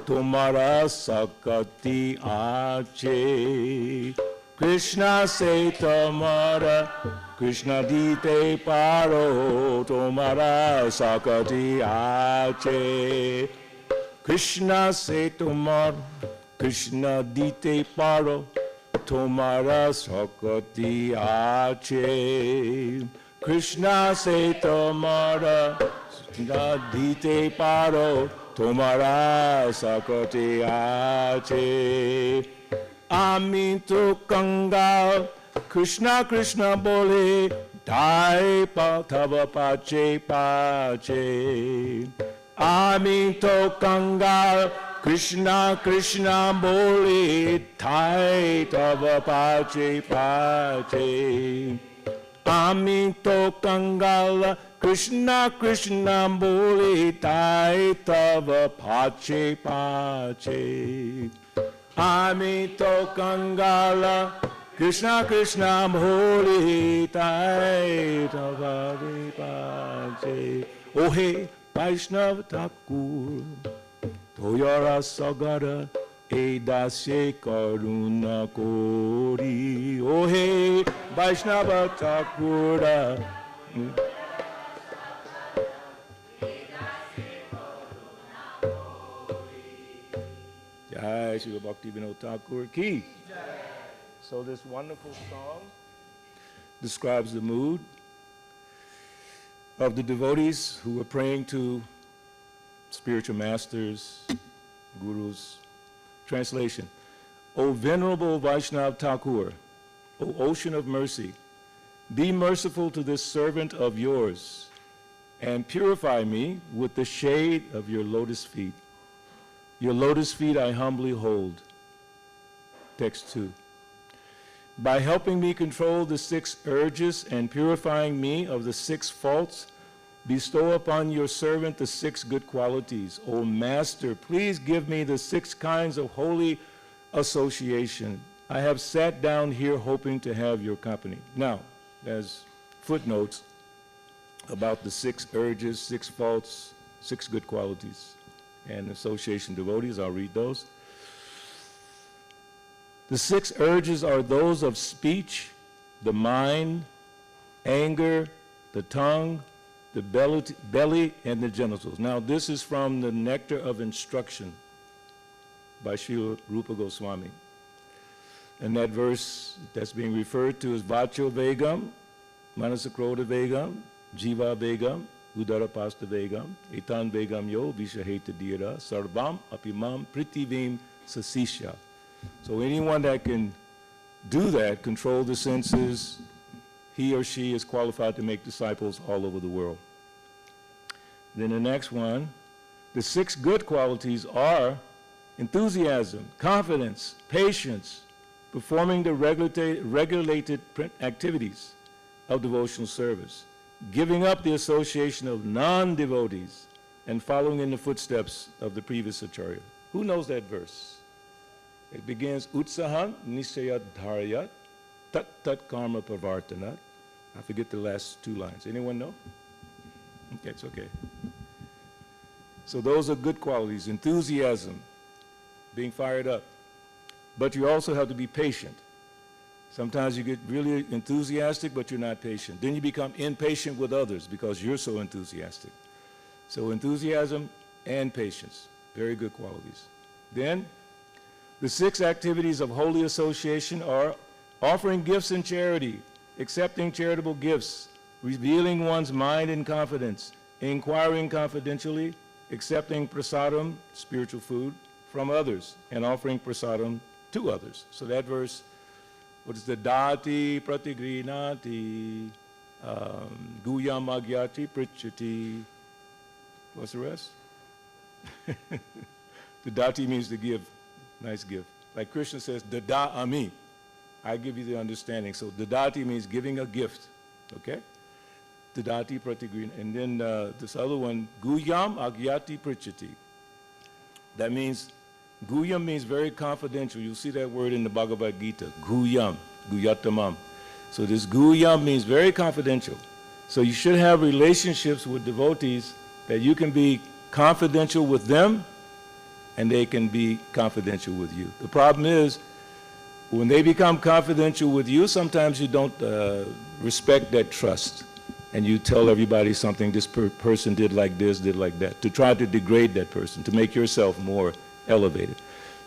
tomara sakati ache. Krishna se tomara Krishna dite paro tomara sakati ache. Krishna se tomar Krishna dite paro tomara sakati ache. Krishna se tomara dite paro tomara sakoti ache. Amin to kangal, Krishna Krishna bole, dai pa tava pache pache. Amin to kangal, Krishna Krishna bole, dai tava pache pache. Amin to kangal, Krishna Krishna bole, dai tava pache pache. Amito Kangala, Krishna Krishna Bholi Tai Tavari Pache. Ohe Vaishnav Thakur, Toyara Sagara, Edase Karuna Kori. Ohe Vaishnava Thakura. Jai Srila Bhaktivinoda Thakur Ki. So this wonderful song describes the mood of the devotees who are praying to spiritual masters, gurus. Translation: O Venerable Vaishnava Thakur, O Ocean of Mercy, be merciful to this servant of yours and purify me with the shade of your lotus feet. Your lotus feet I humbly hold. Text 2. By helping me control the 6 urges and purifying me of the 6 faults, bestow upon your servant the 6 good qualities. O Master, please give me the 6 kinds of holy association. I have sat down here hoping to have your company. Now, there's footnotes about the 6 urges, 6 faults, 6 good qualities, and association devotees. I'll read those. The 6 urges are those of speech, the mind, anger, the tongue, the belly, and the genitals. Now, this is from the Nectar of Instruction by Srila Rupa Goswami. And that verse that's being referred to is Vacho Vegam, Manasakroda Vegam, Jiva Vegam, Udarapasta Vegam, Etan Vegam Yo, Vishaheta Dira, Sarvam Apimam Pritivim Sasisha. So anyone that can do that, control the senses, he or she is qualified to make disciples all over the world. Then the next one, the 6 good qualities are enthusiasm, confidence, patience, performing the regulated activities of devotional service, giving up the association of non-devotees, and following in the footsteps of the previous acharya. Who knows that verse? It begins, Utsahan Nisayat Dharayat Tat Tat Karma Pavartanat. I forget the last 2 lines. Anyone know? Okay, it's okay. So those are good qualities. Enthusiasm, being fired up. But you also have to be patient. Sometimes you get really enthusiastic, but you're not patient. Then you become impatient with others because you're so enthusiastic. So enthusiasm and patience, very good qualities. Then, the 6 activities of holy association are offering gifts in charity, accepting charitable gifts, revealing one's mind in confidence, inquiring confidentially, accepting prasadam, spiritual food, from others, and offering prasadam to others. So that verse, what is the dati pratigrinati, guyam agyati prichati, what's the rest? The dati means to give. Nice gift. Like Krishna says, dada ami, I give you the understanding. So dadati means giving a gift, okay? Dadati pratigrina. And then this other one, guyam agyati prichati. That means, guyam means very confidential. You'll see that word in the Bhagavad Gita, guyam, guyatamam. So this guyam means very confidential. So you should have relationships with devotees that you can be confidential with them and they can be confidential with you. The problem is, when they become confidential with you, sometimes you don't respect that trust. And you tell everybody something, this person did like this, did like that, to try to degrade that person, to make yourself more elevated.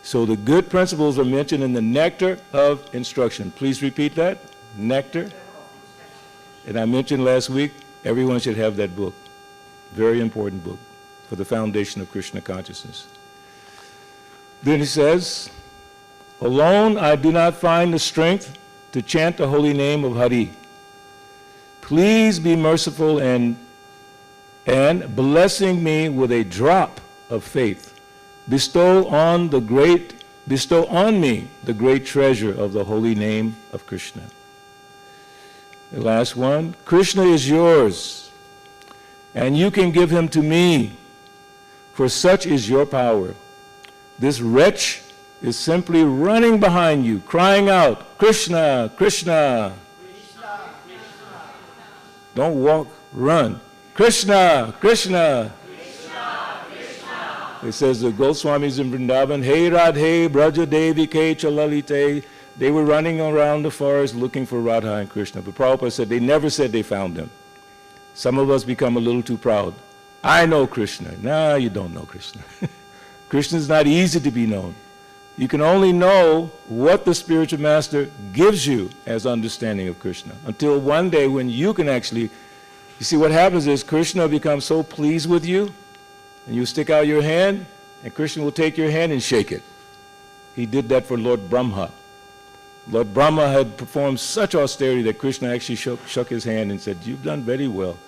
So the good principles are mentioned in the Nectar of Instruction. Please repeat that, Nectar. And I mentioned last week, everyone should have that book. Very important book. for the foundation of Krishna consciousness. Then he says, alone I do not find the strength to chant the holy name of Hari. Please be merciful and blessing me with a drop of faith. Bestow on me the great treasure of the holy name of Krishna. The last one, Krishna is yours, and you can give him to me, for such is your power. This wretch is simply running behind you, crying out, Krishna, Krishna. Don't walk, run. Krishna, Krishna. It says the Goswamis in Vrindavan, Hey Radhe, Braja Devi Ke Chalalite, they were running around the forest looking for Radha and Krishna. But Prabhupada said they never said they found them. Some of us become a little too proud. I know Krishna. No, you don't know Krishna. Krishna is not easy to be known. You can only know what the spiritual master gives you as understanding of Krishna, until one day when you can actually, you see what happens is Krishna becomes so pleased with you, and you stick out your hand, and Krishna will take your hand and shake it. He did that for Lord Brahma. Lord Brahma had performed such austerity that Krishna actually shook his hand and said, you've done very well.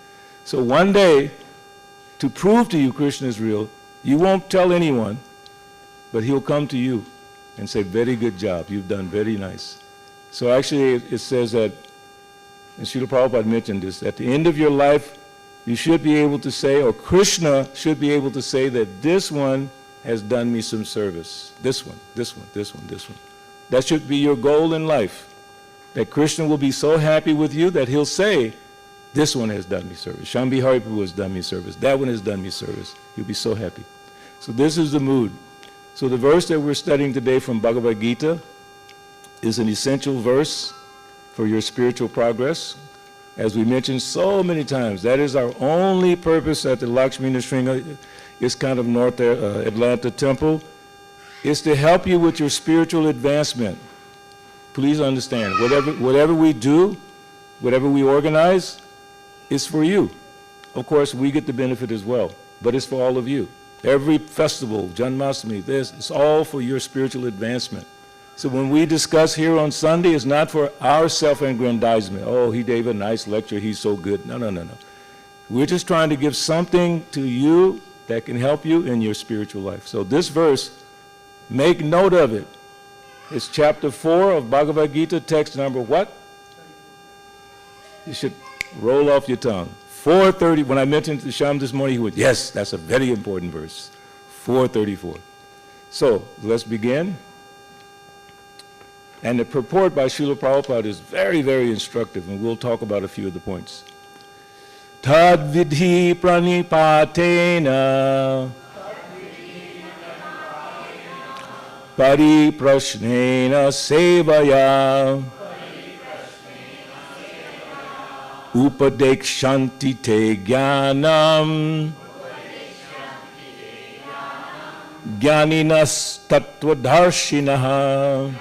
So one day, to prove to you Krishna is real, you won't tell anyone, but he'll come to you and say, very good job, you've done very nice. So actually it says that, and Srila Prabhupada mentioned this, at the end of your life, you should be able to say, or Krishna should be able to say that this one has done me some service. This one, this one, this one, this one. That should be your goal in life. That Krishna will be so happy with you that he'll say, this one has done me service. Shambhi Hariprabhu has done me service. That one has done me service. He'll be so happy. So this is the mood. So the verse that we're studying today from Bhagavad Gita is an essential verse for your spiritual progress. As we mentioned so many times, that is our only purpose at the Lakshmi Nrsimha ISKCON of North Atlanta Temple, is to help you with your spiritual advancement. Please understand, whatever we do, whatever we organize, is for you. Of course, we get the benefit as well, but it's for all of you. Every festival, Janmashtami, it's all for your spiritual advancement. So when we discuss here on Sunday, it's not for our self-aggrandizement. Oh, he gave a nice lecture, he's so good. No, no, no, no. We're just trying to give something to you that can help you in your spiritual life. So this verse, make note of it. It's chapter 4 of Bhagavad Gita, text number what? You should roll off your tongue. 430, when I mentioned to Sham this morning, he went, yes, that's a very important verse. 434. So, let's begin. And the purport by Srila Prabhupada is very, very instructive, and we'll talk about a few of the points. Tad vidhi pranipatena pariprashnena sevaya upadekshanti te jnanam jnaninas tattvadarshinah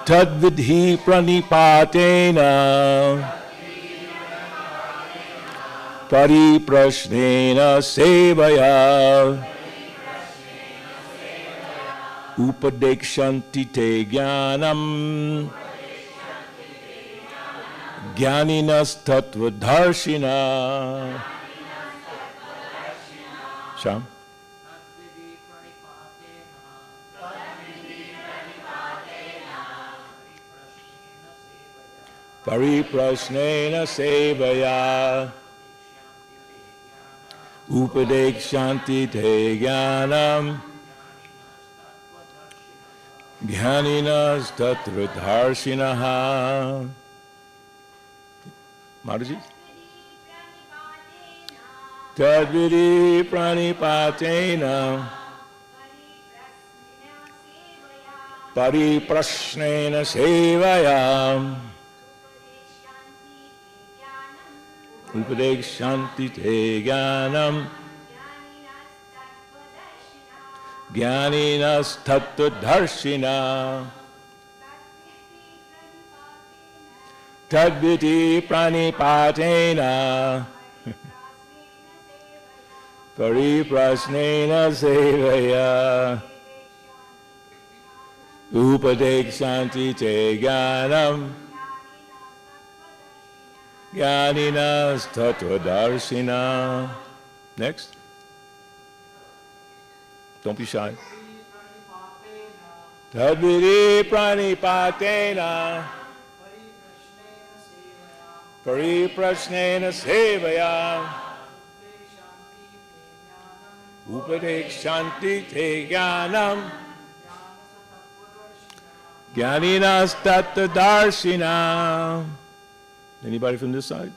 tadvidhi pranipatena pariprashnena sevaya upadekshanti te jnanam jnaninas tattvadarshinah. Sham? Pariprashnena sevaya upadekshanti te jnanam jnaninas tattvadarshinah. Mataji? Tadvidi pranipatena pariprashnena sevaya upadekshanti te jnanam jnaninas tattvadarshinah. Tadviti pranipatena Pariprasnena sevaya Upadekshanti te jnanam Jnaninas tattvadarshina. Next. Don't be shy. Tadviri pranipatena Pariprasnena sevaya Upadekshanti te jnanam Jnaninas tattvadarshina. Anybody from this side?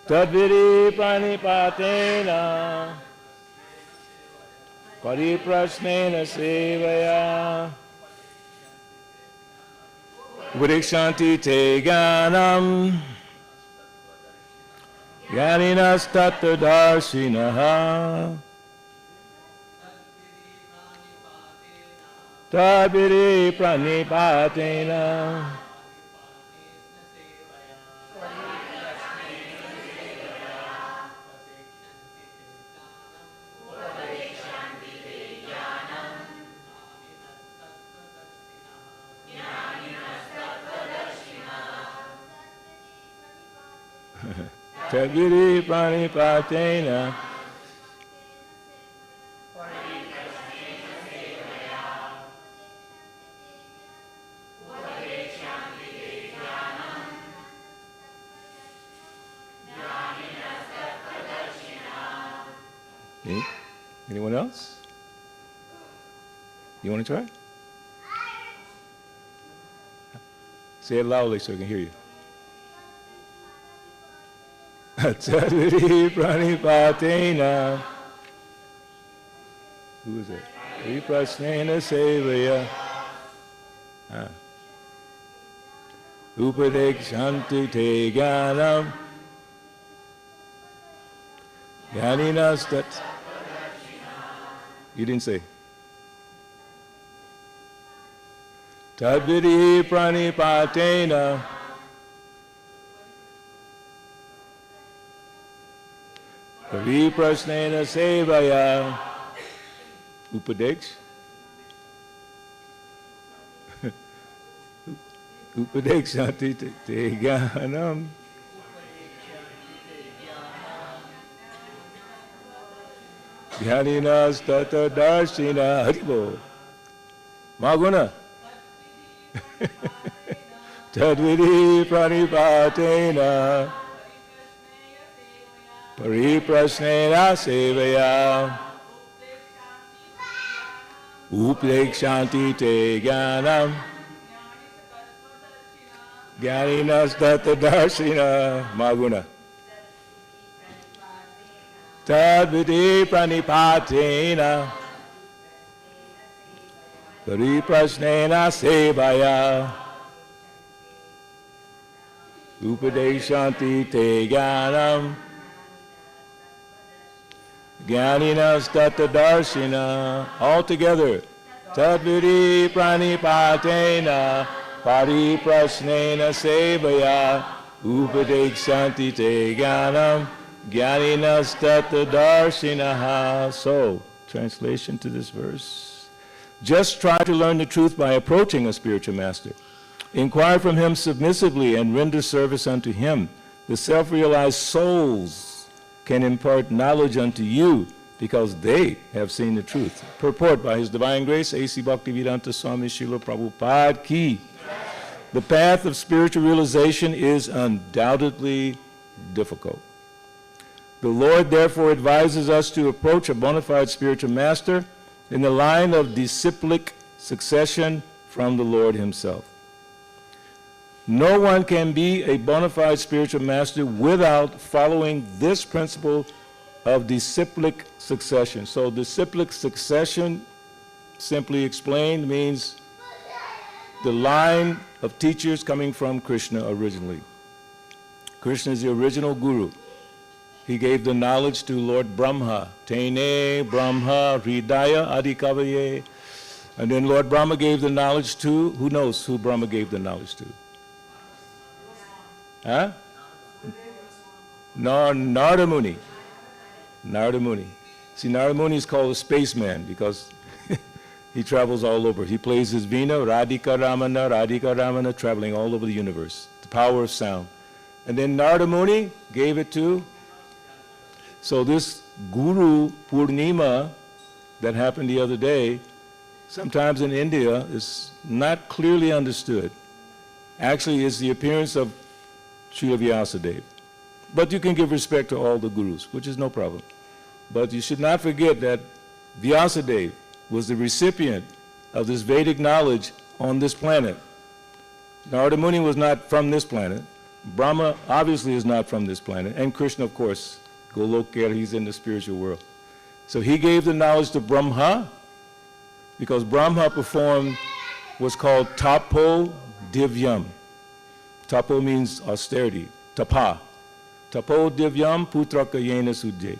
Tadviri pranipatena Pariprasnena sevaya Upadekshanti te jnanam Jnaninas tattvadarshinaha. Tadviri pranipatena Tadviri pranipatena Anyone else? You want to try? Say it loudly so I can hear you. Tadviri pranipatena. Who is it? Viprasnena sevaya. Upadekshanti te jnanam. Jnaninas tat. You didn't say. Tadviri pranipatena. Pariprasnena sevaya. Upadeksh. Upadekshanti te jnanam. Jnaninas tattvadarshina. Haribo. Maguna. Tadviri pranipatena Pariprasnena sevaya Upadekshanti te jnanam Jnaninas tattvadarshina. Maguna. Tadviri pranipatena Pariprasnena sevaya Upadekshanti te jnanam Jnaninas tattvadarshina. All together. Tadviri pranipatena Pariprasnena sevaya Upadekshanti te jnanam Jnaninas tattvadarshinaha. So, translation to this verse. Just try to learn the truth by approaching a spiritual master. Inquire from him submissively and render service unto him. The self-realized souls can impart knowledge unto you because they have seen the truth. Purport by His Divine Grace, A.C. Bhaktivedanta Swami Srila Prabhupada Ki. The path of spiritual realization is undoubtedly difficult. The Lord therefore advises us to approach a bona fide spiritual master in the line of disciplic succession from the Lord Himself. No one can be a bona fide spiritual master without following this principle of disciplic succession. So disciplic succession, simply explained, means the line of teachers coming from Krishna originally. Krishna is the original guru. He gave the knowledge to Lord Brahma. Tene Brahma Hridaya Adikavaye. And then Lord Brahma gave the knowledge to, who knows who Brahma gave the knowledge to? Huh? Narada Muni. Narada Muni. See, Narada Muni is called a spaceman because he travels all over. He plays his Veena, Radhika Ramana, traveling all over the universe. The power of sound. And then Narada Muni gave it to. So this Guru Purnima that happened the other day, sometimes in India, is not clearly understood. Actually, it's the appearance of Srila Vyasadeva. But you can give respect to all the gurus, which is no problem. But you should not forget that Vyasadeva was the recipient of this Vedic knowledge on this planet. Narada Muni was not from this planet. Brahma obviously is not from this planet. And Krishna, of course, Golokya, he's in the spiritual world. So he gave the knowledge to Brahma, because Brahma performed what's called tapo divyam. Tapo means austerity, tapa. Tapo divyam putraka yena sujje.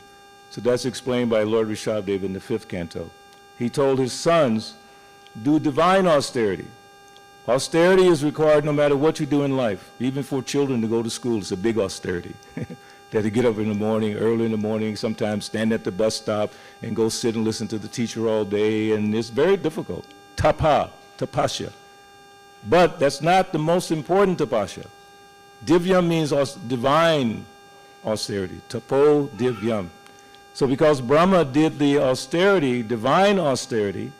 So that's explained by Lord Rishabhdev in the 5th canto. He told his sons, do divine austerity. Austerity is required no matter what you do in life. Even for children to go to school, it's a big austerity. They have to get up in the morning, early in the morning, sometimes stand at the bus stop and go sit and listen to the teacher all day, and it's very difficult. Tapa, tapasya. But that's not the most important tapasya. Divyam means divine austerity, tapo divyam. So because Brahma did the austerity, divine austerity,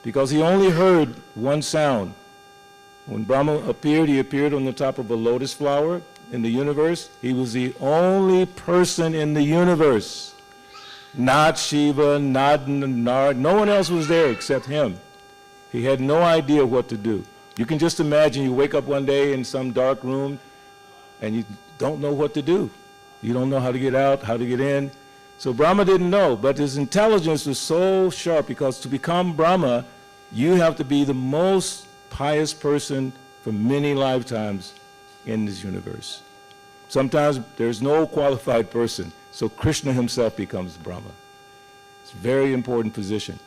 because he only heard one sound. When Brahma appeared, he appeared on the top of a lotus flower in the universe. He was the only person in the universe. Not Shiva, not Nard, no one else was there except him. He had no idea what to do. You can just imagine you wake up one day in some dark room and you don't know what to do. You don't know how to get out, how to get in. So Brahma didn't know, but his intelligence was so sharp, because to become Brahma, you have to be the most pious person for many lifetimes in this universe. Sometimes there's no qualified person, so Krishna himself becomes Brahma. It's a very important position.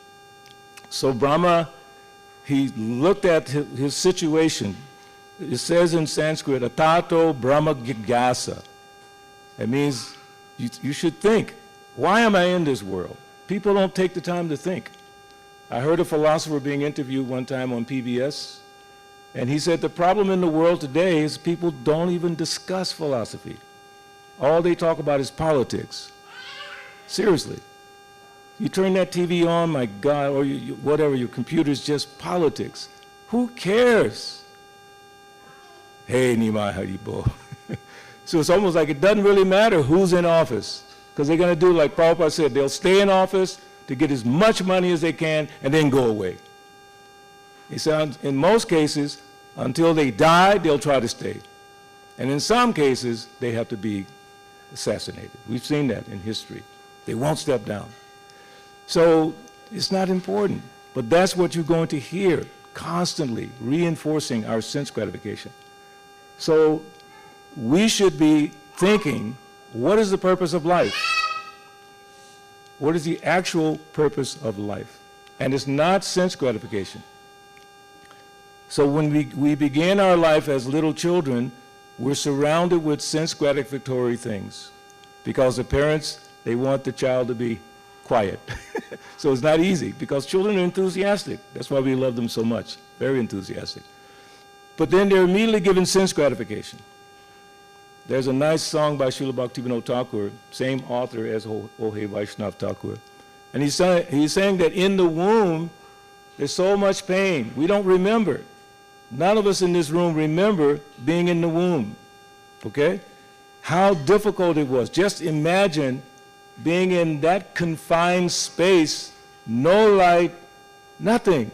So Brahma, he looked at his situation. It says in Sanskrit, atato brahma jigyasa. It means you should think, why am I in this world? People don't take the time to think. I heard a philosopher being interviewed one time on PBS, and he said the problem in the world today is people don't even discuss philosophy. All they talk about is politics. Seriously. You turn that TV on, my God, or whatever, your computer's just politics. Who cares? Hey, Nimai Haribo. So it's almost like it doesn't really matter who's in office, because they're going to do like Prabhupada said, they'll stay in office to get as much money as they can and then go away. He said in most cases, until they die, they'll try to stay. And in some cases, they have to be assassinated. We've seen that in history. They won't step down. So it's not important, but that's what you're going to hear constantly, reinforcing our sense gratification. So we should be thinking, what is the purpose of life? What is the actual purpose of life? And it's not sense gratification. So when we begin our life as little children, we're surrounded with sense gratificatory things, because the parents, they want the child to be quiet. So it's not easy, because children are enthusiastic. That's why we love them so much, very enthusiastic. But then they're immediately given sense gratification. There's a nice song by Srila Bhaktivinoda Thakur, same author as Ohe Vaishnav Thakur. And he's saying that in the womb, there's so much pain. We don't remember. None of us in this room remember being in the womb, okay? How difficult it was. Just imagine being in that confined space, no light, nothing.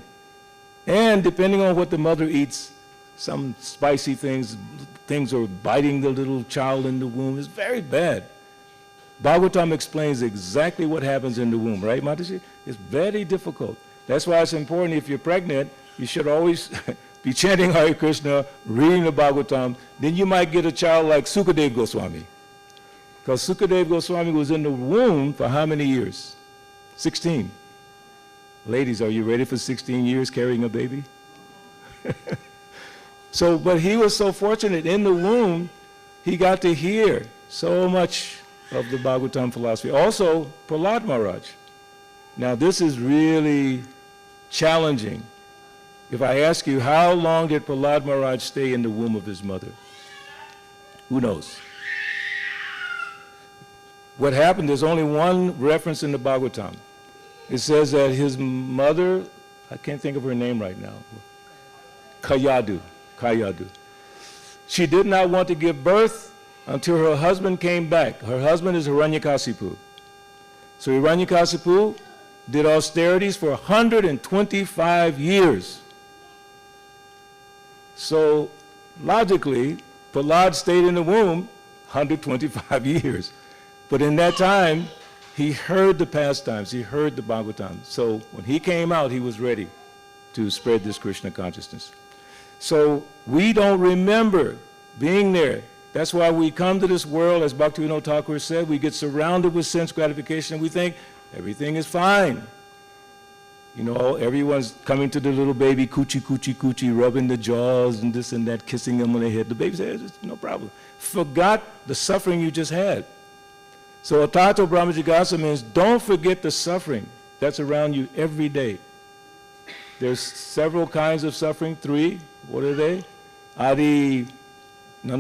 And depending on what the mother eats, some spicy things are biting the little child in the womb. It's very bad. Bhagavatam explains exactly what happens in the womb, right, Mataji? It's very difficult. That's why it's important, if you're pregnant, you should always be chanting Hare Krishna, reading the Bhagavatam. Then you might get a child like Sukadeva Goswami. Because Sukadeva Goswami was in the womb for how many years? 16. Ladies, are you ready for 16 years carrying a baby? So, but he was so fortunate in the womb, he got to hear so much of the Bhagavatam philosophy. Also, Prahlad Maharaj. Now, this is really challenging. If I ask you, how long did Prahlad Maharaj stay in the womb of his mother? Who knows? What happened, there's only one reference in the Bhagavatam. It says that his mother, I can't think of her name right now, Kayadu. She did not want to give birth until her husband came back. Her husband is Hiranyakasipu. So Hiranyakasipu did austerities for 125 years. So logically, Prahlad stayed in the womb 125 years. But in that time, he heard the pastimes, he heard the Bhagavatam. So when he came out, he was ready to spread this Krishna consciousness. So we don't remember being there. That's why we come to this world, as Bhaktivinoda Thakur said, we get surrounded with sense gratification and we think everything is fine. You know, everyone's coming to the little baby, coochie, rubbing the jaws and this and that, kissing them on the head. The baby says, no problem. Forgot the suffering you just had. So Atato Brahmajigasa means don't forget the suffering that's around you every day. There's several kinds of suffering, 3. What are they?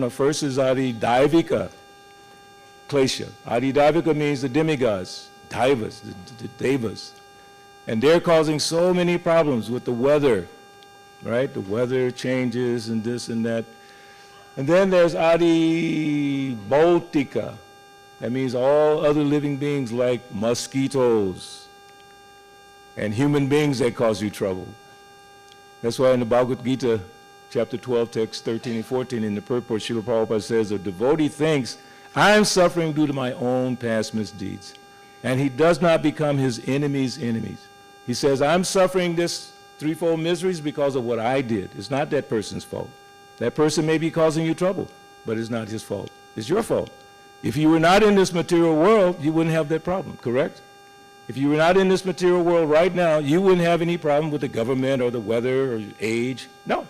First is Adi Daivika Klesha. Adi Daivika means the demigods, Daivas, the Devas. And they're causing so many problems with the weather, right? The weather changes and this and that. And then there's Adi Bautika. That means all other living beings like mosquitoes and human beings that cause you trouble. That's why in the Bhagavad Gita, chapter 12, text 13 and 14, in the purport, Srila Prabhupada says, a devotee thinks, I am suffering due to my own past misdeeds. And he does not become his enemy's enemies. He says, I'm suffering this threefold miseries because of what I did. It's not that person's fault. That person may be causing you trouble, but it's not his fault. It's your fault. If you were not in this material world, you wouldn't have that problem, correct? If you were not in this material world right now, you wouldn't have any problem with the government or the weather or age. No.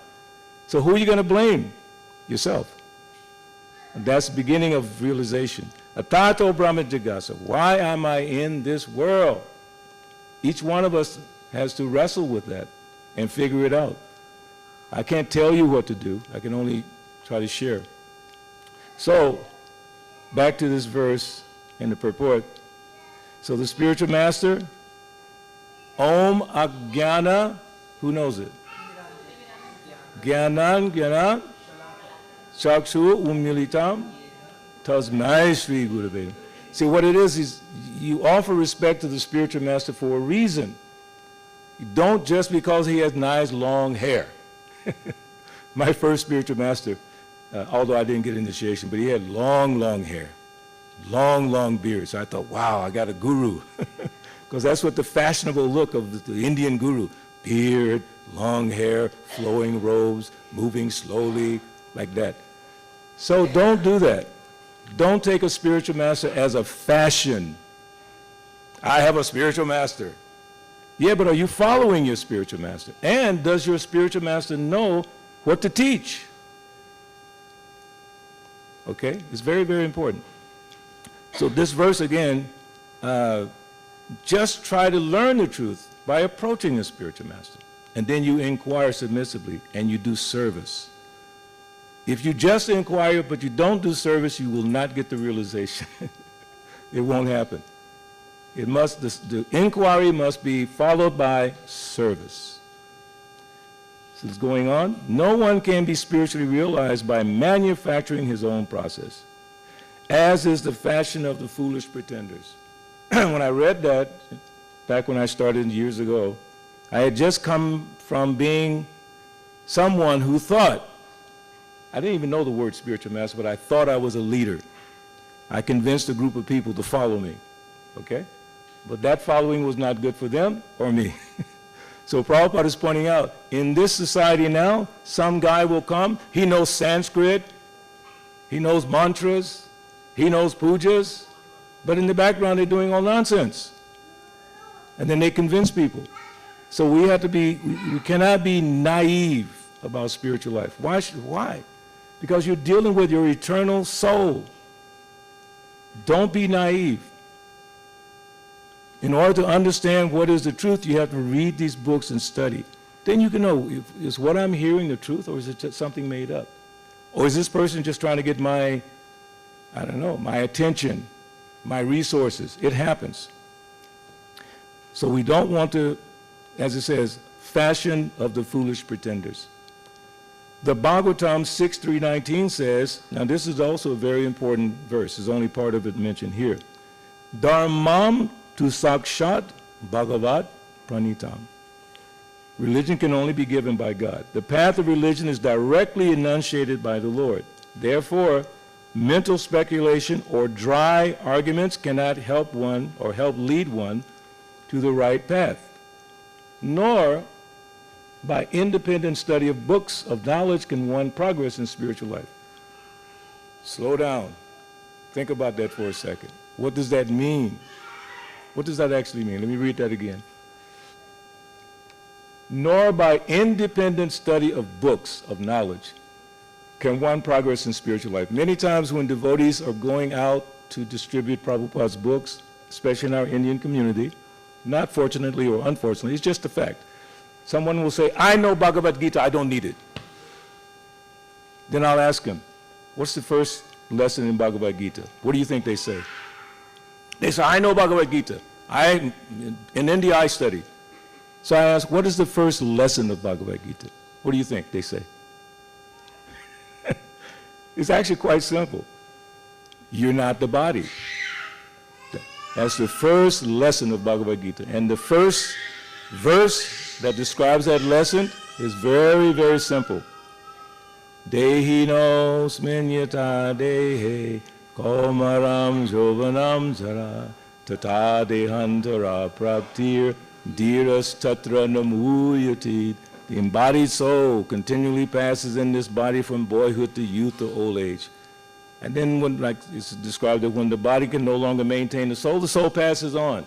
So who are you going to blame? Yourself. And that's the beginning of realization. Atato Brahmajigasa. Why am I in this world? Each one of us has to wrestle with that and figure it out. I can't tell you what to do. I can only try to share. So, back to this verse in the purport. So the spiritual master, Om Ajnana, who knows it? Jnana Chakshu Umilitam Tasmai Sri Gurave. See, what it is you offer respect to the spiritual master for a reason. You don't just because he has nice long hair. My first spiritual master, although I didn't get initiation, but he had long hair, long beard. So I thought, wow, I got a guru. Because that's what the fashionable look of the Indian guru. Beard, long hair, flowing robes, moving slowly, like that. So don't do that. Don't take a spiritual master as a fashion. I have a spiritual master. Yeah, but are you following your spiritual master? And does your spiritual master know what to teach? Okay, it's very, very important. So this verse again, just try to learn the truth by approaching the spiritual master. And then you inquire submissively and you do service. If you just inquire but you don't do service, you will not get the realization. It won't happen. It must, the inquiry must be followed by service. So it's going on. No one can be spiritually realized by manufacturing his own process, as is the fashion of the foolish pretenders. When I read that, back when I started years ago, I had just come from being someone who thought, I didn't even know the word spiritual master, but I thought I was a leader. I convinced a group of people to follow me, okay? But that following was not good for them or me. So Prabhupada is pointing out, in this society now, some guy will come, he knows Sanskrit, he knows mantras, he knows pujas, but in the background they're doing all nonsense. And then they convince people. So we have to be, we cannot be naive about spiritual life. Why? Because you're dealing with your eternal soul. Don't be naive. In order to understand what is the truth, you have to read these books and study. Then you can know, is what I'm hearing the truth, or is it just something made up? Or is this person just trying to get my, I don't know, my attention, my resources? It happens. So we don't want to, as it says, fashion of the foolish pretenders. The Bhagavatam 6.3.19 says, now this is also a very important verse, there's only part of it mentioned here. Dharmam tu sakshat bhagavat pranitam. Religion can only be given by God. The path of religion is directly enunciated by the Lord. Therefore, mental speculation or dry arguments cannot help one or help lead one to the right path. Nor by independent study of books of knowledge can one progress in spiritual life. Slow down. Think about that for a second. What does that mean? What does that actually mean? Let me read that again. Nor by independent study of books of knowledge can one progress in spiritual life. Many times when devotees are going out to distribute Prabhupada's books, especially in our Indian community, not fortunately or unfortunately, it's just a fact. Someone will say, I know Bhagavad Gita, I don't need it. Then I'll ask him, what's the first lesson in Bhagavad Gita? What do you think they say? They say, I know Bhagavad Gita. In India, I studied. So I ask, what is the first lesson of Bhagavad Gita? What do you think they say? It's actually quite simple. You're not the body. That's the first lesson of Bhagavad Gita. And the first verse that describes that lesson is very, very simple. Dehino sminyata dehe komaram jovanam jara tata dehantara praptir dhiras tatra namuyati. The embodied soul continually passes in this body from boyhood to youth to old age. And then when, like it's described, that when the body can no longer maintain the soul passes on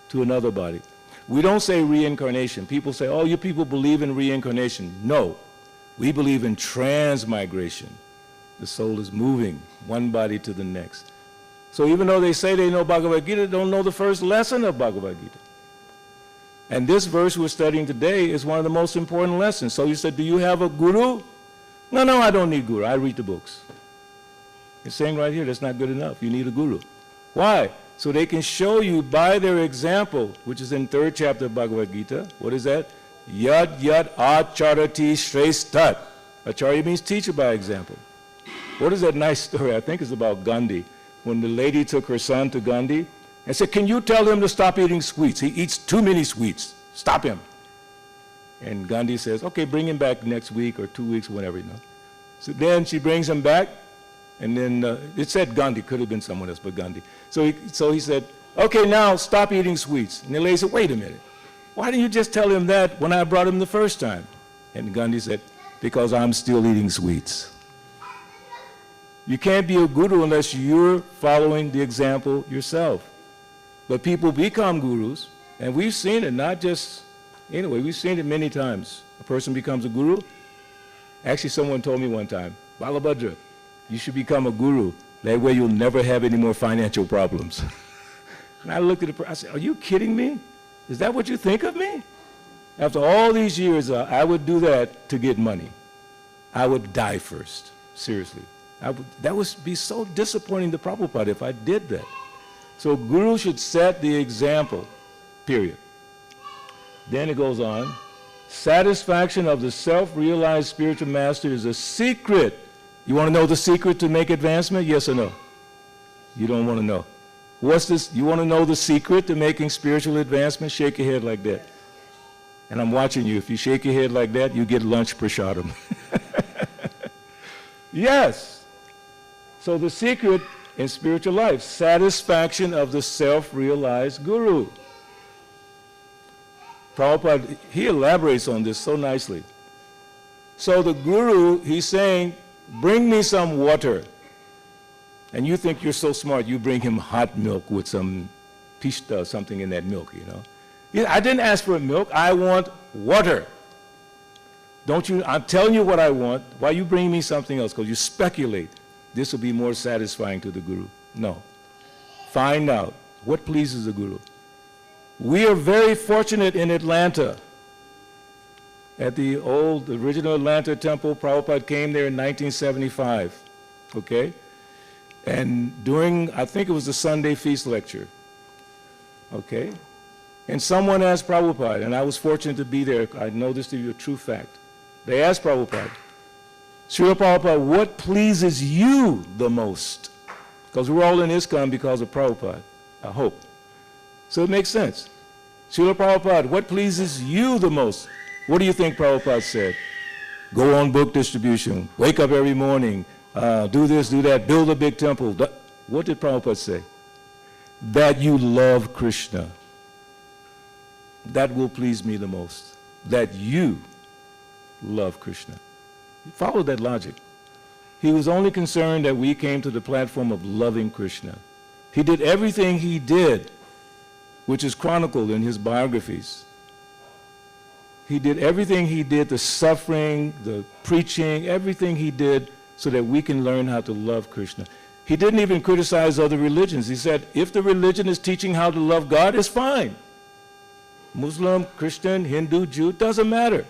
to another body. We don't say reincarnation. People say, oh, you people believe in reincarnation. No, we believe in transmigration. The soul is moving one body to the next. So even though they say they know Bhagavad Gita, they don't know the first lesson of Bhagavad Gita. And this verse we're studying today is one of the most important lessons. So you said, do you have a guru? No, I don't need guru. I read the books. It's saying right here, that's not good enough. You need a guru. Why? So they can show you by their example, which is in 3rd chapter of Bhagavad Gita. What is that? Yad acharati shreshtat. Acharya means teacher by example. What is that nice story? I think it's about Gandhi. When the lady took her son to Gandhi and said, can you tell him to stop eating sweets? He eats too many sweets. Stop him. And Gandhi says, okay, bring him back next week or 2 weeks, whenever, you know. So then she brings him back, and then it said Gandhi, could have been someone else, but Gandhi. So he said, okay, now stop eating sweets. And the lady said, wait a minute. Why didn't you just tell him that when I brought him the first time? And Gandhi said, because I'm still eating sweets. You can't be a guru unless you're following the example yourself. But people become gurus, and we've seen it, not just, anyway, we've seen it many times. A person becomes a guru. Actually, someone told me one time, Balabhadra, you should become a guru. That way you'll never have any more financial problems. And I looked at the person, I said, are you kidding me? Is that what you think of me? After all these years, I would do that to get money. I would die first, seriously. That would be so disappointing to Prabhupada if I did that. So guru should set the example, period. Then it goes on, satisfaction of the self-realized spiritual master is a secret. You want to know the secret to make advancement? Yes or no? You don't want to know. What's this? You want to know the secret to making spiritual advancement? Shake your head like that. And I'm watching you. If you shake your head like that, you get lunch prasadam. Yes. So the secret in spiritual life, satisfaction of the self-realized guru. Prabhupada, he elaborates on this so nicely. So the guru, he's saying, bring me some water. And you think you're so smart, you bring him hot milk with some pishta or something in that milk, you know. I didn't ask for milk, I want water. Don't you, I'm telling you what I want, why you bring me something else? Because you speculate, this will be more satisfying to the guru. No. find out what pleases the Guru. We are very fortunate in Atlanta. At the original Atlanta temple, Prabhupada came there in 1975, okay? And during, I think it was the Sunday feast lecture, okay? And someone asked Prabhupada, and I was fortunate to be there, I know this to be a true fact. They asked Prabhupada, Srila Prabhupada, what pleases you the most? Because we're all in ISKCON because of Prabhupada, I hope. So it makes sense. Srila Prabhupada, what pleases you the most? What do you think Prabhupada said? Go on book distribution, wake up every morning, do this, do that, build a big temple. What did Prabhupada say? That you love Krishna. That will please me the most. That you love Krishna. He followed that logic. He was only concerned that we came to the platform of loving Krishna. He did everything he did, which is chronicled in his biographies. He did everything he did, the suffering, the preaching, everything he did so that we can learn how to love Krishna. He didn't even criticize other religions. He said, if the religion is teaching how to love God, it's fine. Muslim, Christian, Hindu, Jew, doesn't matter.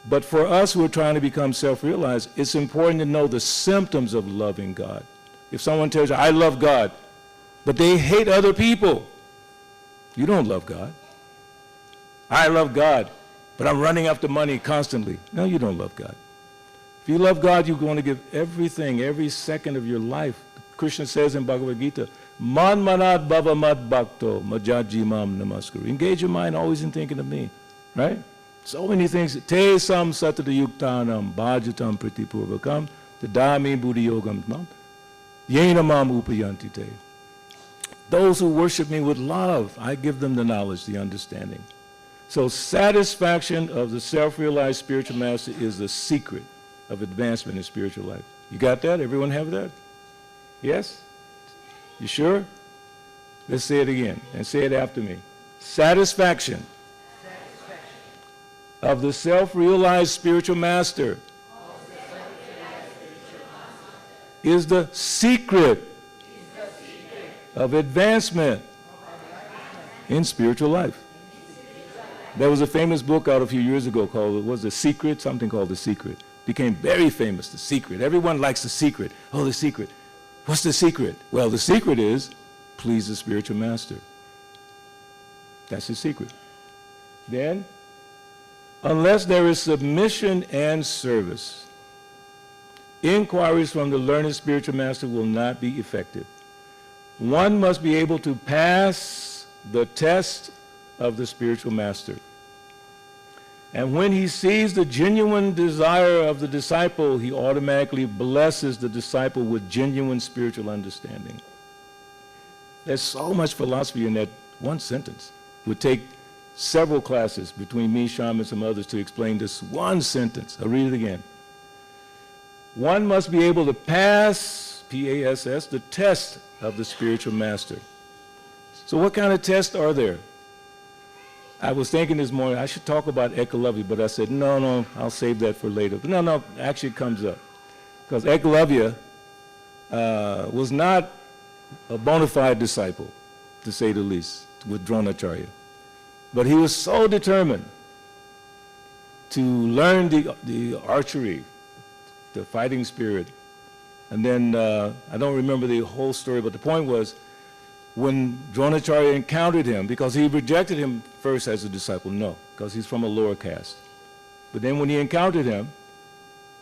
But for us who are trying to become self-realized, it's important to know the symptoms of loving God. If someone tells you, I love God, but they hate other people, you don't love God. I love God, but I'm running after money constantly. No, you don't love God. If you love God, you're going to give everything, every second of your life. Krishna says in Bhagavad Gita, Man manat bhava mad bhakto majajimam namaskaru. Engage your mind always in thinking of me, right? So many things. Te sam satata yuktanam bhajatam pritipurvakam tadami buddhi yogam mam yena mam upayanti te. Those who worship me with love, I give them the knowledge, the understanding. So satisfaction of the self-realized spiritual master is the secret of advancement in spiritual life. You got that? Everyone have that? Yes? You sure? Let's say it again and say it after me. Satisfaction of the self-realized spiritual master is the secret of advancement in spiritual life. There was a famous book out a few years ago called, what was The Secret? Something called The Secret. Became very famous, The Secret. Everyone likes The Secret. Oh, The Secret. What's the secret? Well, the secret is please the spiritual master. That's the secret. Then, unless there is submission and service, inquiries from the learned spiritual master will not be effective. One must be able to pass the test of the spiritual master. And when he sees the genuine desire of the disciple, he automatically blesses the disciple with genuine spiritual understanding. There's so much philosophy in that one sentence. It would take several classes between me, Shyam, and some others to explain this one sentence. I'll read it again. One must be able to pass, P-A-S-S, the test of the spiritual master. So what kind of tests are there? I was thinking this morning, I should talk about Ekalavya, but I said, no, I'll save that for later. But no, actually it comes up. Because Ekalavya was not a bona fide disciple, to say the least, with Dronacharya. But he was so determined to learn the archery, the fighting spirit. And then, I don't remember the whole story, but the point was, when Dronacharya encountered him, because he rejected him first as a disciple, no, because he's from a lower caste. But then when he encountered him,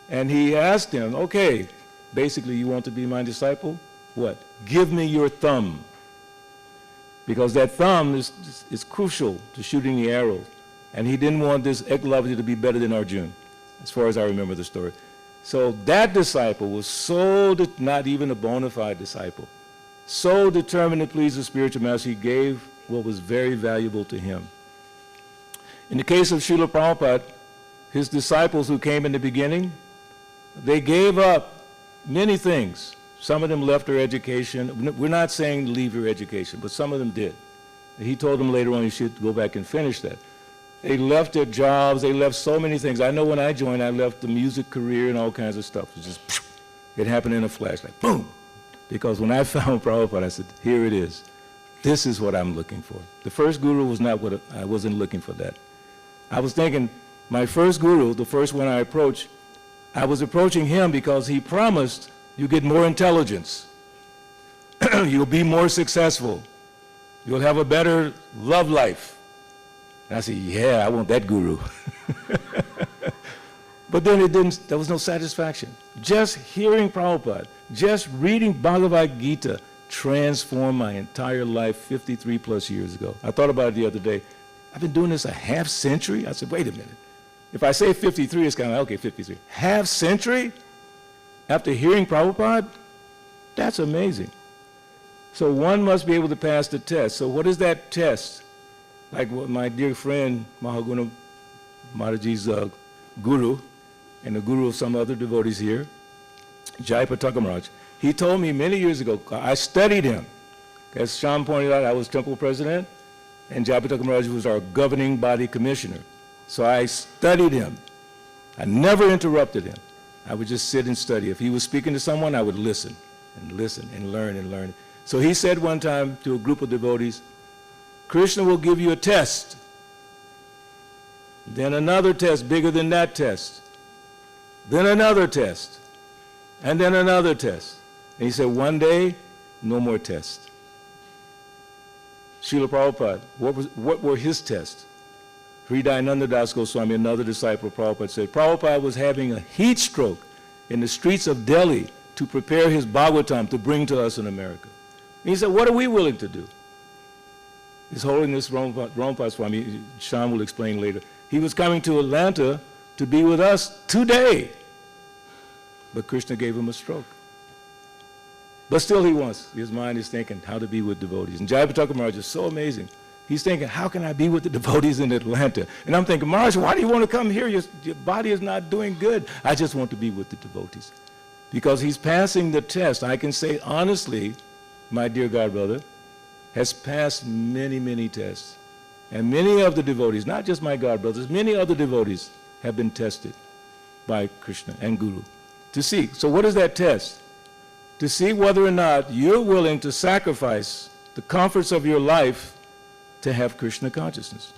and he asked him, okay, basically you want to be my disciple? What? Give me your thumb. Because that thumb is crucial to shooting the arrow. And he didn't want this Ekalavya to be better than Arjuna, as far as I remember the story. So that disciple was so, not even a bona fide disciple, so determined to please the spiritual master, he gave what was very valuable to him. In the case of Srila Prabhupada, his disciples who came in the beginning, they gave up many things. Some of them left their education. We're not saying leave your education, but some of them did. He told them later on you should go back and finish that. They left their jobs, they left so many things. I know when I joined, I left the music career and all kinds of stuff. It happened in a flash, like boom. Because when I found Prabhupada, I said, here it is. This is what I'm looking for. The first guru was not what I wasn't looking for that. I was thinking, my first guru, the first one I approached, I was approaching him because he promised you get more intelligence. You'll be more successful. You'll have a better love life. And I said, yeah, I want that guru. But then there was no satisfaction. Just hearing Prabhupada, just reading Bhagavad Gita transformed my entire life 53 plus years ago. I thought about it the other day. I've been doing this a half century? I said, wait a minute. If I say 53, it's kind of like, okay, 53. Half century after hearing Prabhupada? That's amazing. So one must be able to pass the test. So what is that test? Like what my dear friend Mahaguna Mataji's guru, and the guru of some other devotees here, Jayapataka Maharaj, he told me many years ago, I studied him. As Shyam pointed out, I was temple president, and Jayapataka Maharaj was our governing body commissioner. So I studied him. I never interrupted him. I would just sit and study. If he was speaking to someone, I would listen and learn and learn. So he said one time to a group of devotees, Krishna will give you a test, then another test bigger than that test, then another test, and then another test. And he said, one day, no more tests. Srila Prabhupada, what were his tests? Hridayananda Das Goswami, another disciple of Prabhupada, said Prabhupada was having a heat stroke in the streets of Delhi to prepare his Bhagavatam to bring to us in America. And he said, what are we willing to do? His Holiness Rampa Swami, Shyam will explain later, he was coming to Atlanta to be with us today. But Krishna gave him a stroke. But still his mind is thinking how to be with devotees. And Jayapataka Maharaj is so amazing. He's thinking, how can I be with the devotees in Atlanta? And I'm thinking, Maharaj, why do you want to come here? Your body is not doing good. I just want to be with the devotees. Because he's passing the test. I can say honestly, my dear godbrother has passed many, many tests. And many of the devotees, not just my godbrothers, many other devotees have been tested by Krishna and Guru to see. So what is that test? To see whether or not you're willing to sacrifice the comforts of your life to have Krishna consciousness.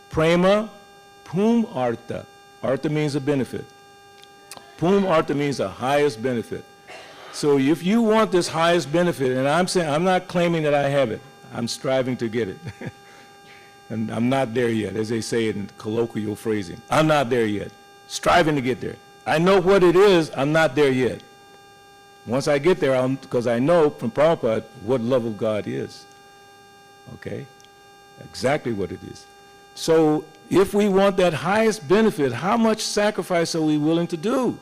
Prema Pum Artha. Artha means a benefit. Pum Artha means the highest benefit. So if you want this highest benefit, and I'm saying, I'm not claiming that I have it. I'm striving to get it. And I'm not there yet, as they say in colloquial phrasing. I'm not there yet. Striving to get there. I know what it is, I'm not there yet. Once I get there, because I know from Prabhupada what love of God is. Okay? Exactly what it is. So if we want that highest benefit, how much sacrifice are we willing to do?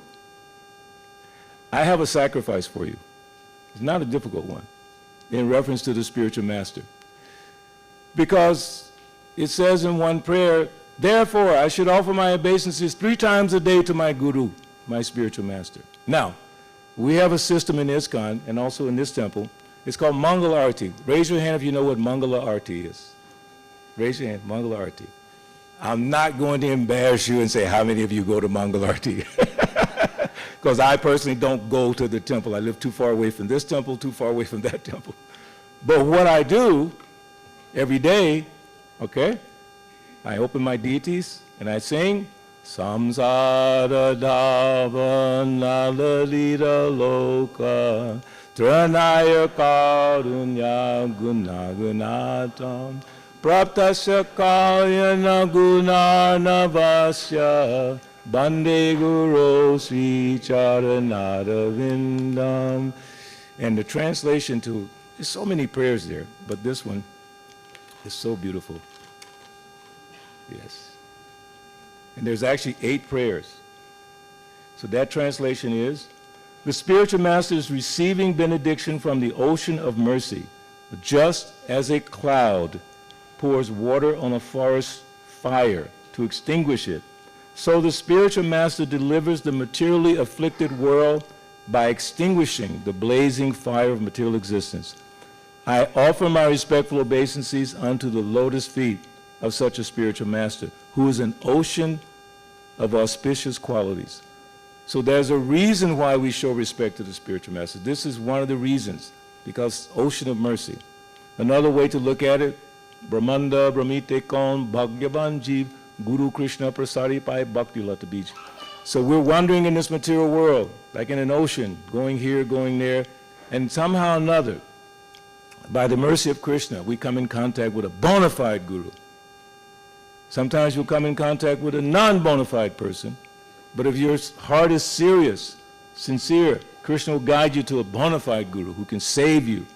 I have a sacrifice for you. It's not a difficult one in reference to the spiritual master. Because it says in one prayer, therefore I should offer my obeisances 3 times a day to my guru, my spiritual master. Now, we have a system in ISKCON and also in this temple. It's called Mangala Arati. Raise your hand if you know what Mangala Arati is. Raise your hand, Mangala Arati. I'm not going to embarrass you and say how many of you go to Mangala Arati. Because I personally don't go to the temple. I live too far away from this temple, too far away from that temple. But what I do every day, okay, I open my deities and I sing, Samsara Dava Nalalita Loka Tranaya Karunya Gunagunatam Praptasya Kalyana Gunarnavasya Bande Guru Sri Charanadavindam. And the translation to, there's so many prayers there, but this one is so beautiful. Yes. And there's actually 8 prayers. So that translation is, the spiritual master is receiving benediction from the ocean of mercy, just as a cloud pours water on a forest fire to extinguish it. So the spiritual master delivers the materially afflicted world by extinguishing the blazing fire of material existence. I offer my respectful obeisances unto the lotus feet of such a spiritual master, who is an ocean of auspicious qualities. So there's a reason why we show respect to the spiritual masters. This is one of the reasons, because ocean of mercy. Another way to look at it, Brahmanda, Brahmite Kon, Bhagyavan Jeev, Guru Krishna Prasari Pai Bhakti Lata Beach. So we're wandering in this material world, like in an ocean, going here, going there, and somehow or another, by the mercy of Krishna, we come in contact with a bona fide guru. Sometimes you'll come in contact with a non-bona fide person, but if your heart is serious, sincere, Krishna will guide you to a bona fide guru who can save you.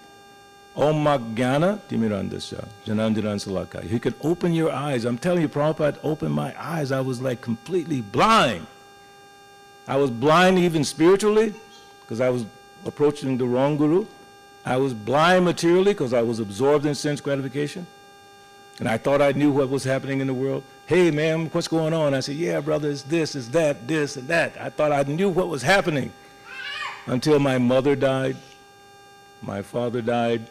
Om Magyana Timirandasya, Janandiran Salakai. He can open your eyes. I'm telling you, Prabhupada opened my eyes. I was like completely blind. I was blind even spiritually, because I was approaching the wrong guru. I was blind materially, because I was absorbed in sense gratification. And I thought I knew what was happening in the world. Hey, man, what's going on? I said, yeah, brother, it's this, it's that, this, and that. I thought I knew what was happening until my mother died, my father died,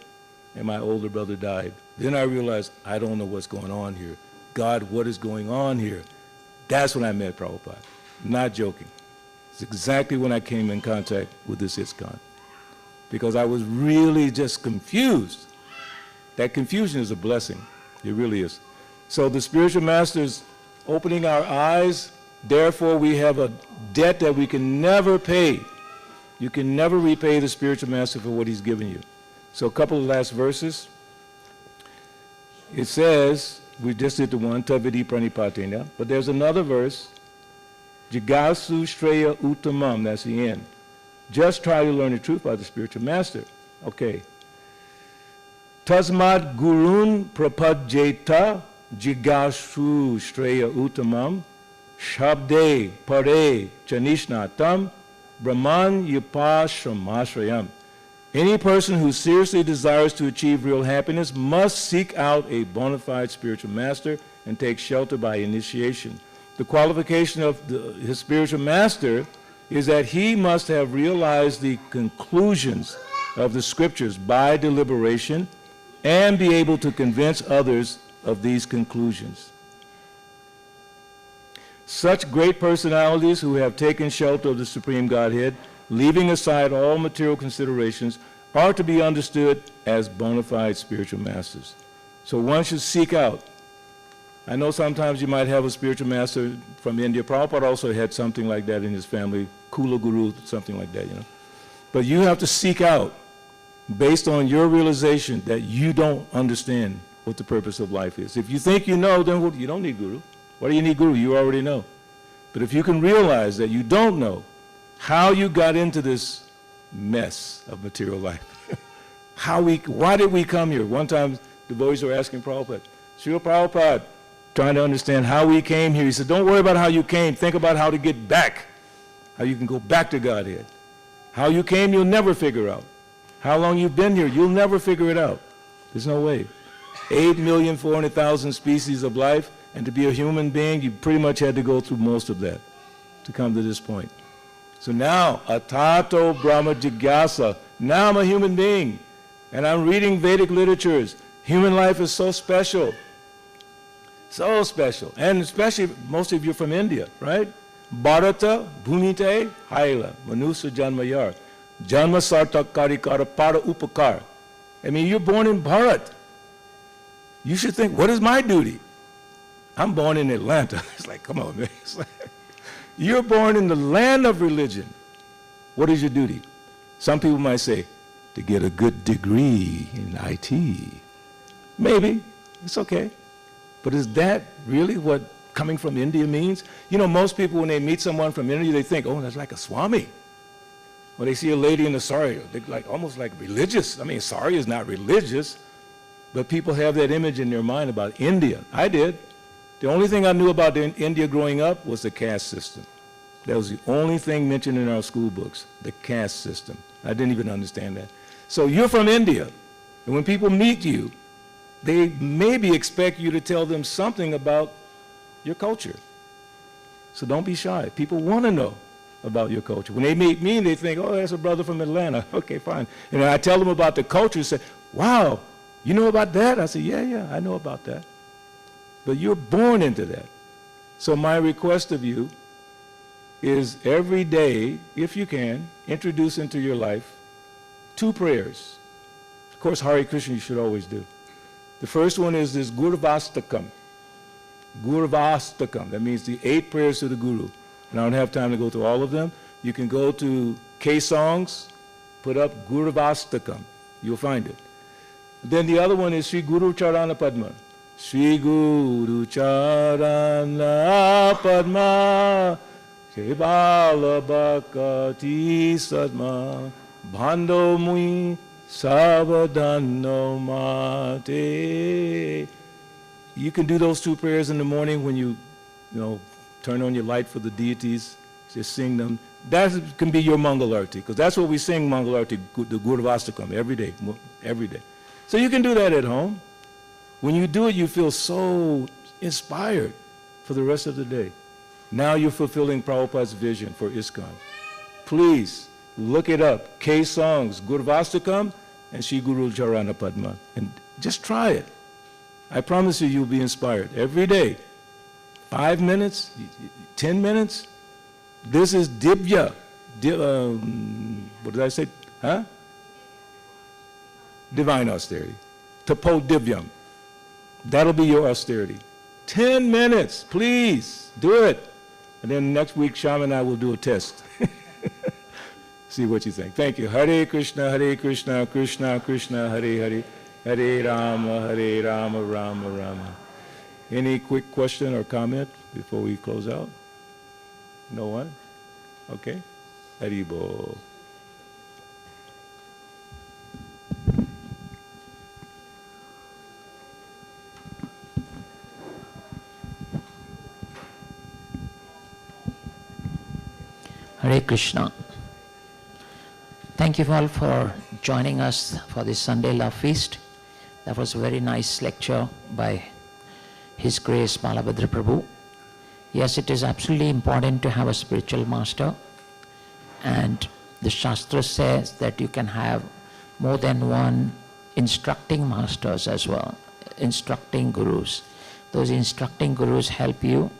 and my older brother died. Then I realized, I don't know what's going on here. God, what is going on here? That's when I met Prabhupada. Not joking. It's exactly when I came in contact with this ISKCON. Because I was really just confused. That confusion is a blessing. It really is. So the spiritual masters opening our eyes, therefore we have a debt that we can never pay. You can never repay the spiritual master for what he's given you. So a couple of last verses. It says, we just did the one, Tavidi Pranipatena, but there's another verse, Jigasu Shreya Uttamam, that's the end. Just try to learn the truth by the spiritual master. Okay. Tasmad Gurun Prapadjeta Jigasu Shreya Uttamam Shabde Pare Chanishnatam Brahman Yipa Shramashrayam. Any person who seriously desires to achieve real happiness must seek out a bona fide spiritual master and take shelter by initiation. The qualification of his spiritual master is that he must have realized the conclusions of the scriptures by deliberation and be able to convince others of these conclusions. Such great personalities who have taken shelter of the Supreme Godhead, leaving aside all material considerations, are to be understood as bona fide spiritual masters. So one should seek out. I know sometimes you might have a spiritual master from India. Prabhupada also had something like that in his family, Kula Guru, something like that, you know. But you have to seek out, based on your realization that you don't understand what the purpose of life is. If you think you know, then you don't need Guru. Why do you need Guru? You already know. But if you can realize that you don't know how you got into this mess of material life, why did we come here? One time, the boys were asking Prabhupada, Srila Prabhupada, trying to understand how we came here. He said, don't worry about how you came. Think about how to get back, how you can go back to Godhead. How you came, you'll never figure out. How long you've been here, you'll never figure it out. There's no way. 8,400,000 species of life, and to be a human being, you pretty much had to go through most of that to come to this point. So now, Atato Brahma Jigyasa, now I'm a human being, and I'm reading Vedic literatures. Human life is so special. So special. And especially, most of you are from India, right? Bharata, Bhumite, Haila, Manusa Janmayar, Janma Sartak Karikara Para Upakar. I mean, you're born in Bharat. You should think, what is my duty? I'm born in Atlanta. It's like, come on, man. It's like, you're born in the land of religion. What is your duty? Some people might say, to get a good degree in IT. Maybe. It's okay. But is that really what coming from India means? You know, most people, when they meet someone from India, they think, oh, that's like a Swami. When they see a lady in a sari, they're like, almost like religious. I mean, sari is not religious, but people have that image in their mind about India. I did. The only thing I knew about India growing up was the caste system. That was the only thing mentioned in our school books, the caste system. I didn't even understand that. So you're from India, and when people meet you, they maybe expect you to tell them something about your culture. So don't be shy. People want to know about your culture. When they meet me, they think, oh, that's a brother from Atlanta. Okay, fine. And I tell them about the culture and say, wow, you know about that? I say, yeah, I know about that. But you're born into that. So my request of you is every day, if you can, introduce into your life 2 prayers. Of course, Hare Krishna you should always do. The first one is this Gurvastakam. Gurvastakam. That means the 8 prayers to the Guru. And I don't have time to go through all of them. You can go to K-Songs, put up Gurvastakam. You'll find it. Then the other one is Sri Guru Charana Padma. Sri Guru Charana Padma Kevala Bhakati Sadma Bhando Mui Savadano Mate. You can do those 2 prayers in the morning when you turn on your light for the deities. Just sing them. That can be your Mangalarti, because that's what we sing Mangalarti, the Gurvastakam, every day, every day. So you can do that at home. When you do it, you feel so inspired for the rest of the day. Now you're fulfilling Prabhupada's vision for ISKCON. Please look it up. K-Songs, Gurvastakam, and Sri Guru Charana Padma. And just try it. I promise you, you'll be inspired every day. 5 minutes, 10 minutes. This is Divya. What did I say? Huh? Divine austerity. Tapo Divyam. That'll be your austerity. 10 minutes, please, do it. And then next week, Sham and I will do a test. See what you think. Thank you. Hare Krishna, Krishna Krishna, Hare Hare, Hare Rama, Rama Rama. Any quick question or comment before we close out? No one? Okay. Haribo. Hare Krishna. Thank you all for joining us for this Sunday Love Feast. That was a very nice lecture by His Grace Balabhadra Prabhu. Yes, it is absolutely important to have a spiritual master, and the Shastra says that you can have more than one instructing masters as well, instructing gurus. Those instructing gurus help you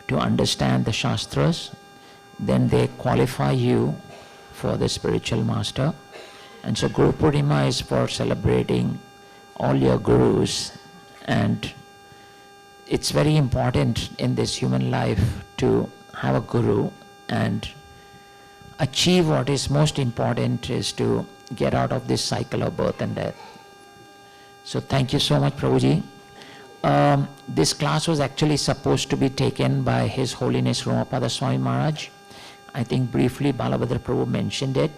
to understand the Shastras, then they qualify you for the spiritual master. And so Guru Purnima is for celebrating all your gurus, and it's very important in this human life to have a guru and achieve what is most important, is to get out of this cycle of birth and death. So thank you so much, Prabhuji. This class was actually supposed to be taken by His Holiness Romapada Swami Maharaj. I think briefly Balabhadra Prabhu mentioned it.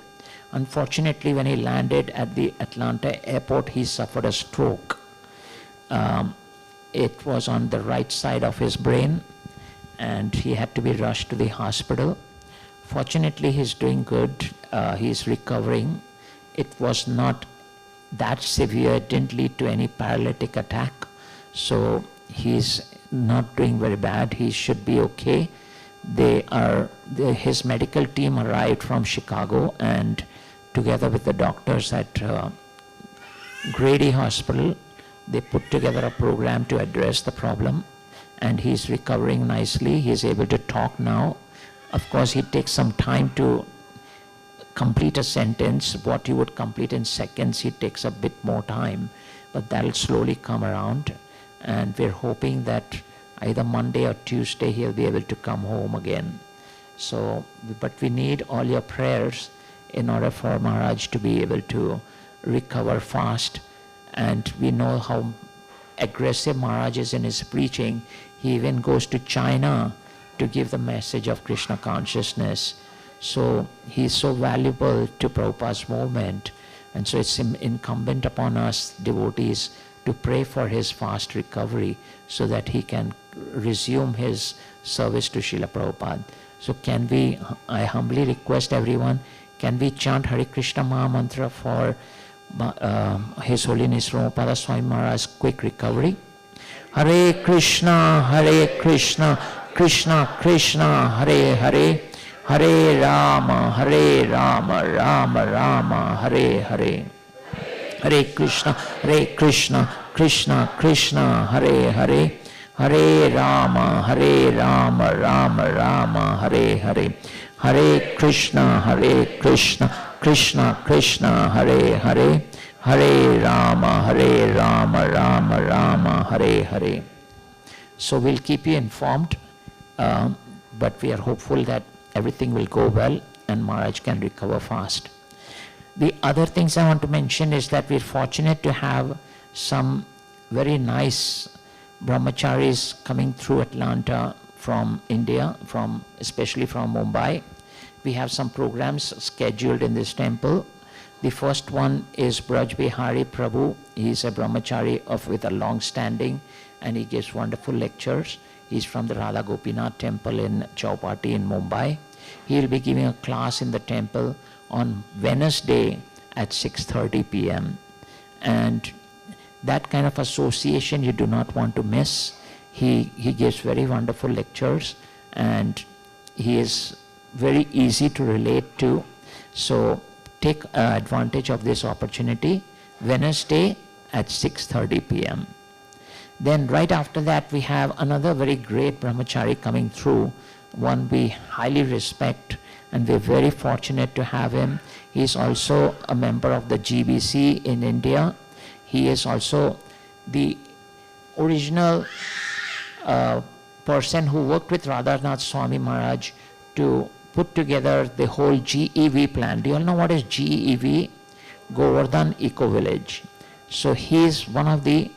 Unfortunately, when he landed at the Atlanta airport, he suffered a stroke. It was on the right side of his brain, and he had to be rushed to the hospital. Fortunately, he's doing good. He's recovering. It was not that severe. It didn't lead to any paralytic attack. So he's not doing very bad. He should be okay. His medical team arrived from Chicago, and together with the doctors at Grady Hospital, they put together a program to address the problem, and he's recovering nicely. He's able to talk now. Of course, it takes some time to complete a sentence. What you would complete in seconds, it takes a bit more time, but that'll slowly come around, and we're hoping that either Monday or Tuesday he'll be able to come home again. So, but we need all your prayers in order for Maharaj to be able to recover fast. And we know how aggressive Maharaj is in his preaching. He even goes to China to give the message of Krishna consciousness. So he is so valuable to Prabhupada's movement. And so it's incumbent upon us devotees to pray for his fast recovery so that he can resume his service to Srila Prabhupada. So can we, I humbly request everyone, can we chant Hare Krishna Maha Mantra for His Holiness Romapada Swami Maharaj's quick recovery? Hare Krishna, Krishna Krishna, Hare Hare, Hare Rama, Rama Rama, Hare Hare. Hare Krishna, Krishna Krishna, Hare Hare, Hare Rama, Rama Rama, Hare Hare, Hare Krishna, Krishna Krishna, Hare Hare, Hare Rama, Rama Rama, Hare Hare. So we'll keep you informed, but we are hopeful that everything will go well and Maharaj can recover fast. The other things I want to mention is that we're fortunate to have some very nice brahmacharis coming through Atlanta from India, especially from Mumbai. We have some programs scheduled in this temple. The first one is Braj Bihari Prabhu. He is a brahmachari with a long standing, and he gives wonderful lectures. He's from the Radha Gopinath temple in Chowpatty in Mumbai. He will be giving a class in the temple on Wednesday at 6:30 p.m. And that kind of association you do not want to miss. He gives very wonderful lectures, and he is very easy to relate to. So take advantage of this opportunity, Wednesday at 6:30 p.m. Then right after that, we have another very great brahmachari coming through, one we highly respect, and we're very fortunate to have him. He's also a member of the GBC in India. He is also the original person who worked with Radhanath Swami Maharaj to put together the whole GEV plan. Do you all know what is GEV? Govardhan Eco Village. So he is one of the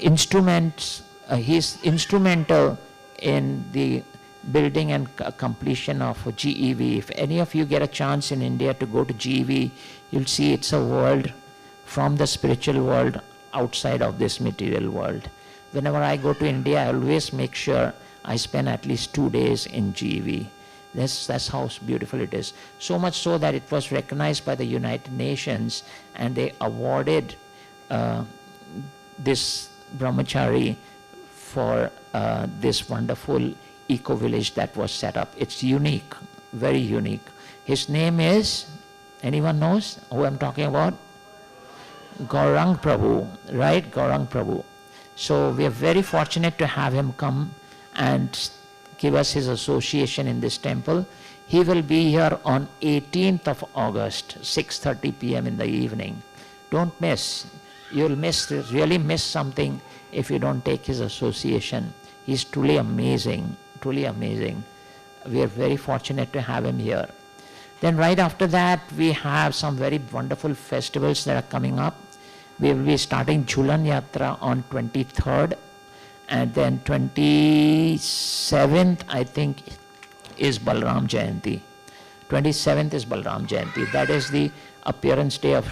instruments, he's instrumental in the building and completion of GEV. If any of you get a chance in India to go to GEV, you'll see it's a world from the spiritual world outside of this material world. Whenever I go to India, I always make sure I spend at least 2 days in GEV. That's how beautiful it is. So much so that it was recognized by the United Nations, and they awarded this brahmachari for this wonderful eco-village that was set up. It's unique, very unique. His name is, anyone knows who I'm talking about? Gaurang Prabhu, right? Gaurang Prabhu. So we are very fortunate to have him come and give us his association in this temple. He will be here on 18th of August, 6:30 p.m. in the evening. Don't miss. You'll really miss something if you don't take his association. He's truly amazing, truly amazing. We are very fortunate to have him here. Then right after that, we have some very wonderful festivals that are coming up. We will be starting Jhulan Yatra on 23rd, and then 27th, I think, is Balram Jayanti. 27th is Balram Jayanti. That is the appearance day of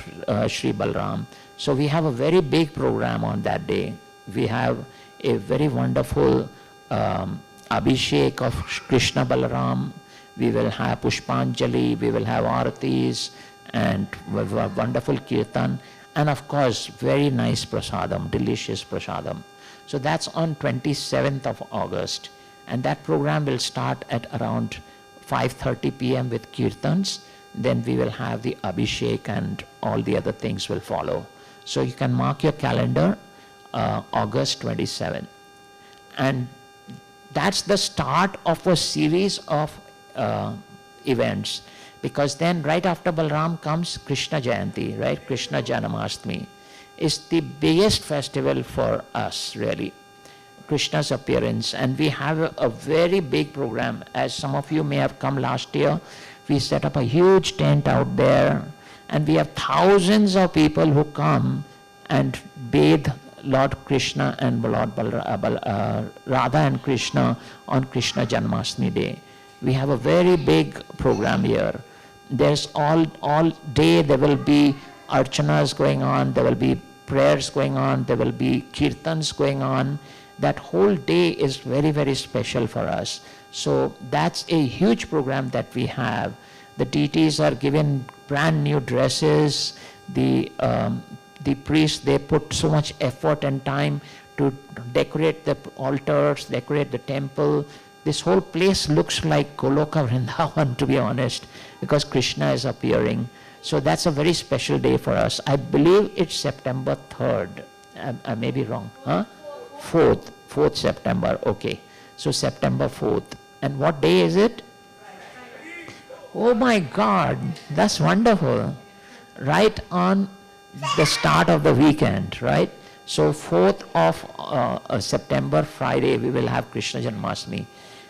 Sri Balram. So we have a very big program on that day. We have a very wonderful Abhishek of Krishna Balaram. We will have Pushpanjali, we will have Aratis, and wonderful Kirtan, and of course, very nice prasadam, delicious prasadam. So that's on 27th of August. And that program will start at around 5:30 p.m. with Kirtans. Then we will have the Abhishek and all the other things will follow. So you can mark your calendar, August 27. And that's the start of a series of events. Because then right after Balram comes Krishna Jayanti, right? Krishna Janamastami is the biggest festival for us, really. Krishna's appearance. And we have a very big program. As some of you may have come last year, we set up a huge tent out there, and we have thousands of people who come and bathe Lord Krishna and Radha and Krishna on Krishna Janmashtami Day. We have a very big program here. There's all day there will be archanas going on, there will be prayers going on, there will be kirtans going on. That whole day is very, very special for us. So that's a huge program that we have. The deities are given brand new dresses. The priests, they put so much effort and time to decorate the altars, decorate the temple. This whole place looks like Goloka Vrindavan, to be honest, because Krishna is appearing. So that's a very special day for us. I believe it's September 3rd. I may be wrong. Huh? 4th September, okay. So September 4th. And what day is it? Oh my God, that's wonderful. Right on the start of the weekend, right? So 4th of September, Friday, we will have Krishna Janmashtami.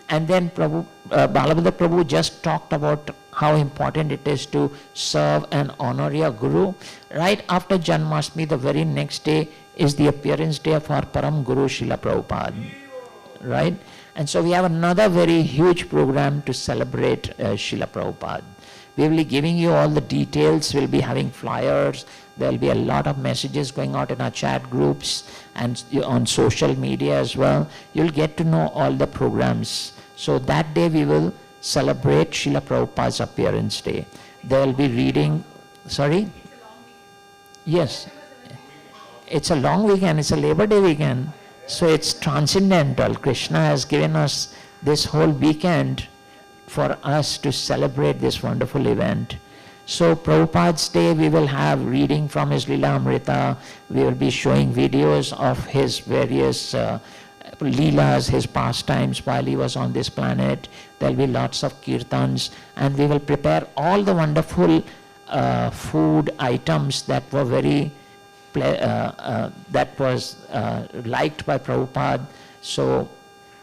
And then Balabhadra Prabhu just talked about how important it is to serve and honor your Guru. Right after Janmashtami, the very next day is the appearance day of our Param Guru Srila Prabhupada. Right? And so we have another very huge program to celebrate Srila Prabhupada. We will be giving you all the details. We'll be having flyers. There will be a lot of messages going out in our chat groups and on social media as well. You'll get to know all the programs. So that day we will celebrate Srila Prabhupada's appearance day. There will be reading, sorry? Yes. It's a long weekend. It's a Labor Day weekend. So it's transcendental. Krishna has given us this whole weekend for us to celebrate this wonderful event. So Prabhupada's day, we will have reading from his Leela Amrita. We will be showing videos of his various Leelas, his pastimes while he was on this planet. There will be lots of kirtans, and we will prepare all the wonderful food items that were very that was liked by Prabhupada. So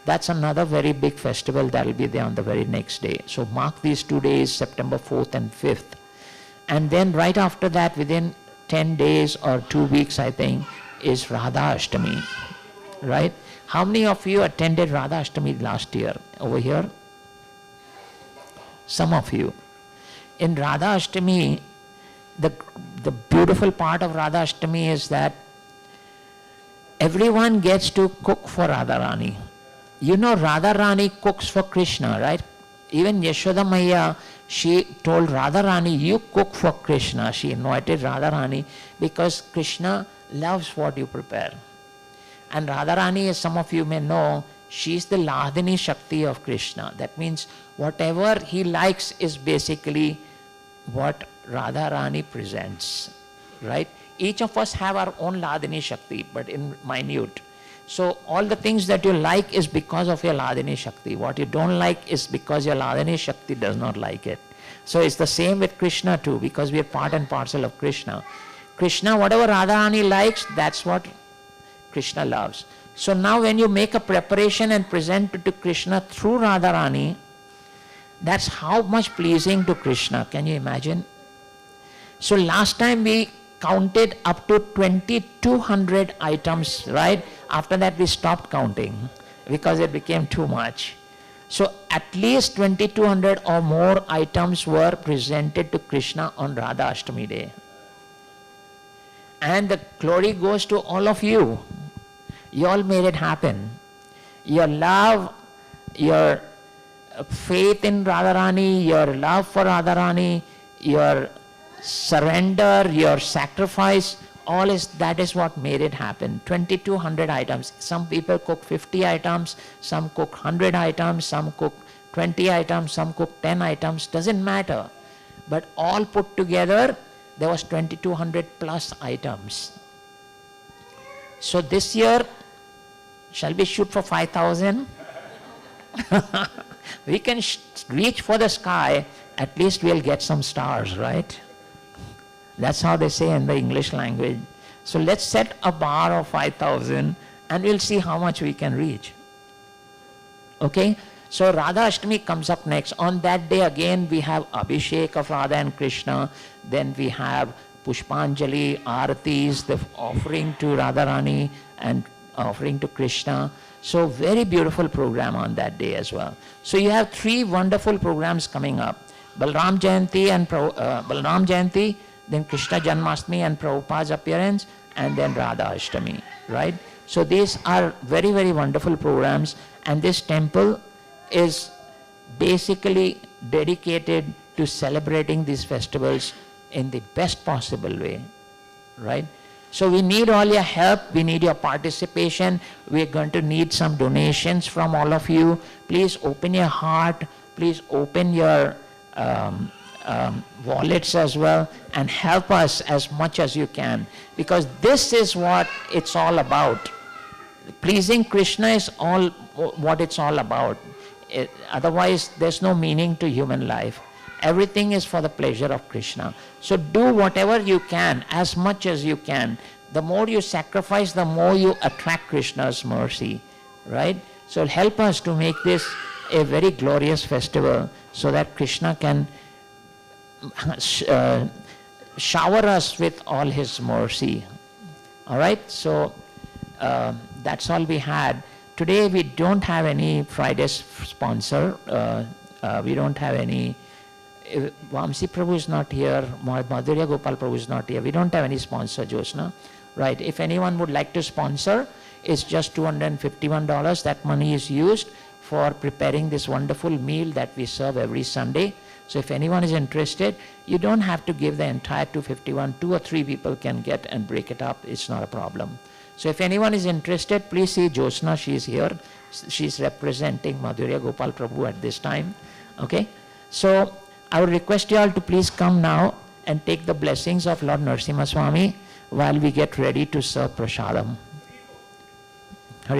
that's another very big festival that will be there on the very next day. So mark these 2 days, September 4th and 5th. And then right after that, within 10 days or 2 weeks, I think, is Radha Ashtami, right? How many of you attended Radha Ashtami last year over here? Some of you. In Radha Ashtami, the beautiful part of Radha Ashtami is that everyone gets to cook for Radharani. You know, Radharani cooks for Krishna, right? Even Yashoda Maya, she told Radharani, you cook for Krishna. She invited Radharani because Krishna loves what you prepare. And Radharani, as some of you may know, she's the Ladini Shakti of Krishna. That means whatever he likes is basically what Radharani presents, right? Each of us have our own Ladini Shakti, but in minute. So all the things that you like is because of your Ladini Shakti. What you don't like is because your Ladini Shakti does not like it. So it's the same with Krishna too, because we are part and parcel of Krishna. Krishna, whatever Radharani likes, that's what Krishna loves. So now when you make a preparation and present it to Krishna through Radharani, that's how much pleasing to Krishna. Can you imagine? So last time we counted up to 2,200 items, right? After that we stopped counting because it became too much. So at least 2,200 or more items were presented to Krishna on Radha Ashtami day. And the glory goes to all of you. You all made it happen. Your love, your faith in Radharani, your love for Radharani, your surrender, your sacrifice, that is what made it happen. 2,200 items. Some people cook 50 items, some cook 100 items, some cook 20 items, some cook 10 items, doesn't matter. But all put together, there was 2,200 plus items. So this year, shall we shoot for 5,000? We can reach for the sky, at least we'll get some stars, right? That's how they say in the English language. So let's set a bar of 5,000 and we'll see how much we can reach. Okay? So Radha Ashtami comes up next. On that day again we have Abhishek of Radha and Krishna. Then we have Pushpanjali, Aartis, the offering to Radharani and offering to Krishna. So very beautiful program on that day as well. So you have 3 wonderful programs coming up. Balram Jayanti and Balram Jayanti, then Krishna Janmashtami and Prabhupada's appearance, and then Radha Ashtami, right? So these are very, very wonderful programs, and this temple is basically dedicated to celebrating these festivals in the best possible way, right? So we need all your help, we need your participation, we're going to need some donations from all of you. Please open your heart, please open your wallets as well and help us as much as you can, because this is what it's all about. pleasing Krishna is all what it's all about. Otherwise, there's no meaning to human life. Everything is for the pleasure of Krishna. So do whatever you can, as much as you can. The more you sacrifice, the more you attract Krishna's mercy, right? So help us to make this a very glorious festival so that Krishna can shower us with all his mercy. All right, so that's all we had. Today we don't have any Friday's sponsor. We don't have any. Vamsi Prabhu is not here. Madhurya Gopal Prabhu is not here. We don't have any sponsor, Josna. Right, if anyone would like to sponsor, it's just $251. That money is used for preparing this wonderful meal that we serve every Sunday. So if anyone is interested, you don't have to give the entire 251. 2 or 3 people can get and break it up. It's not a problem. So if anyone is interested, please see Josna. She is here. She's representing Madhurya Gopal Prabhu at this time. Okay. So I would request you all to please come now and take the blessings of Lord Narasimha Swami while we get ready to serve prasadam.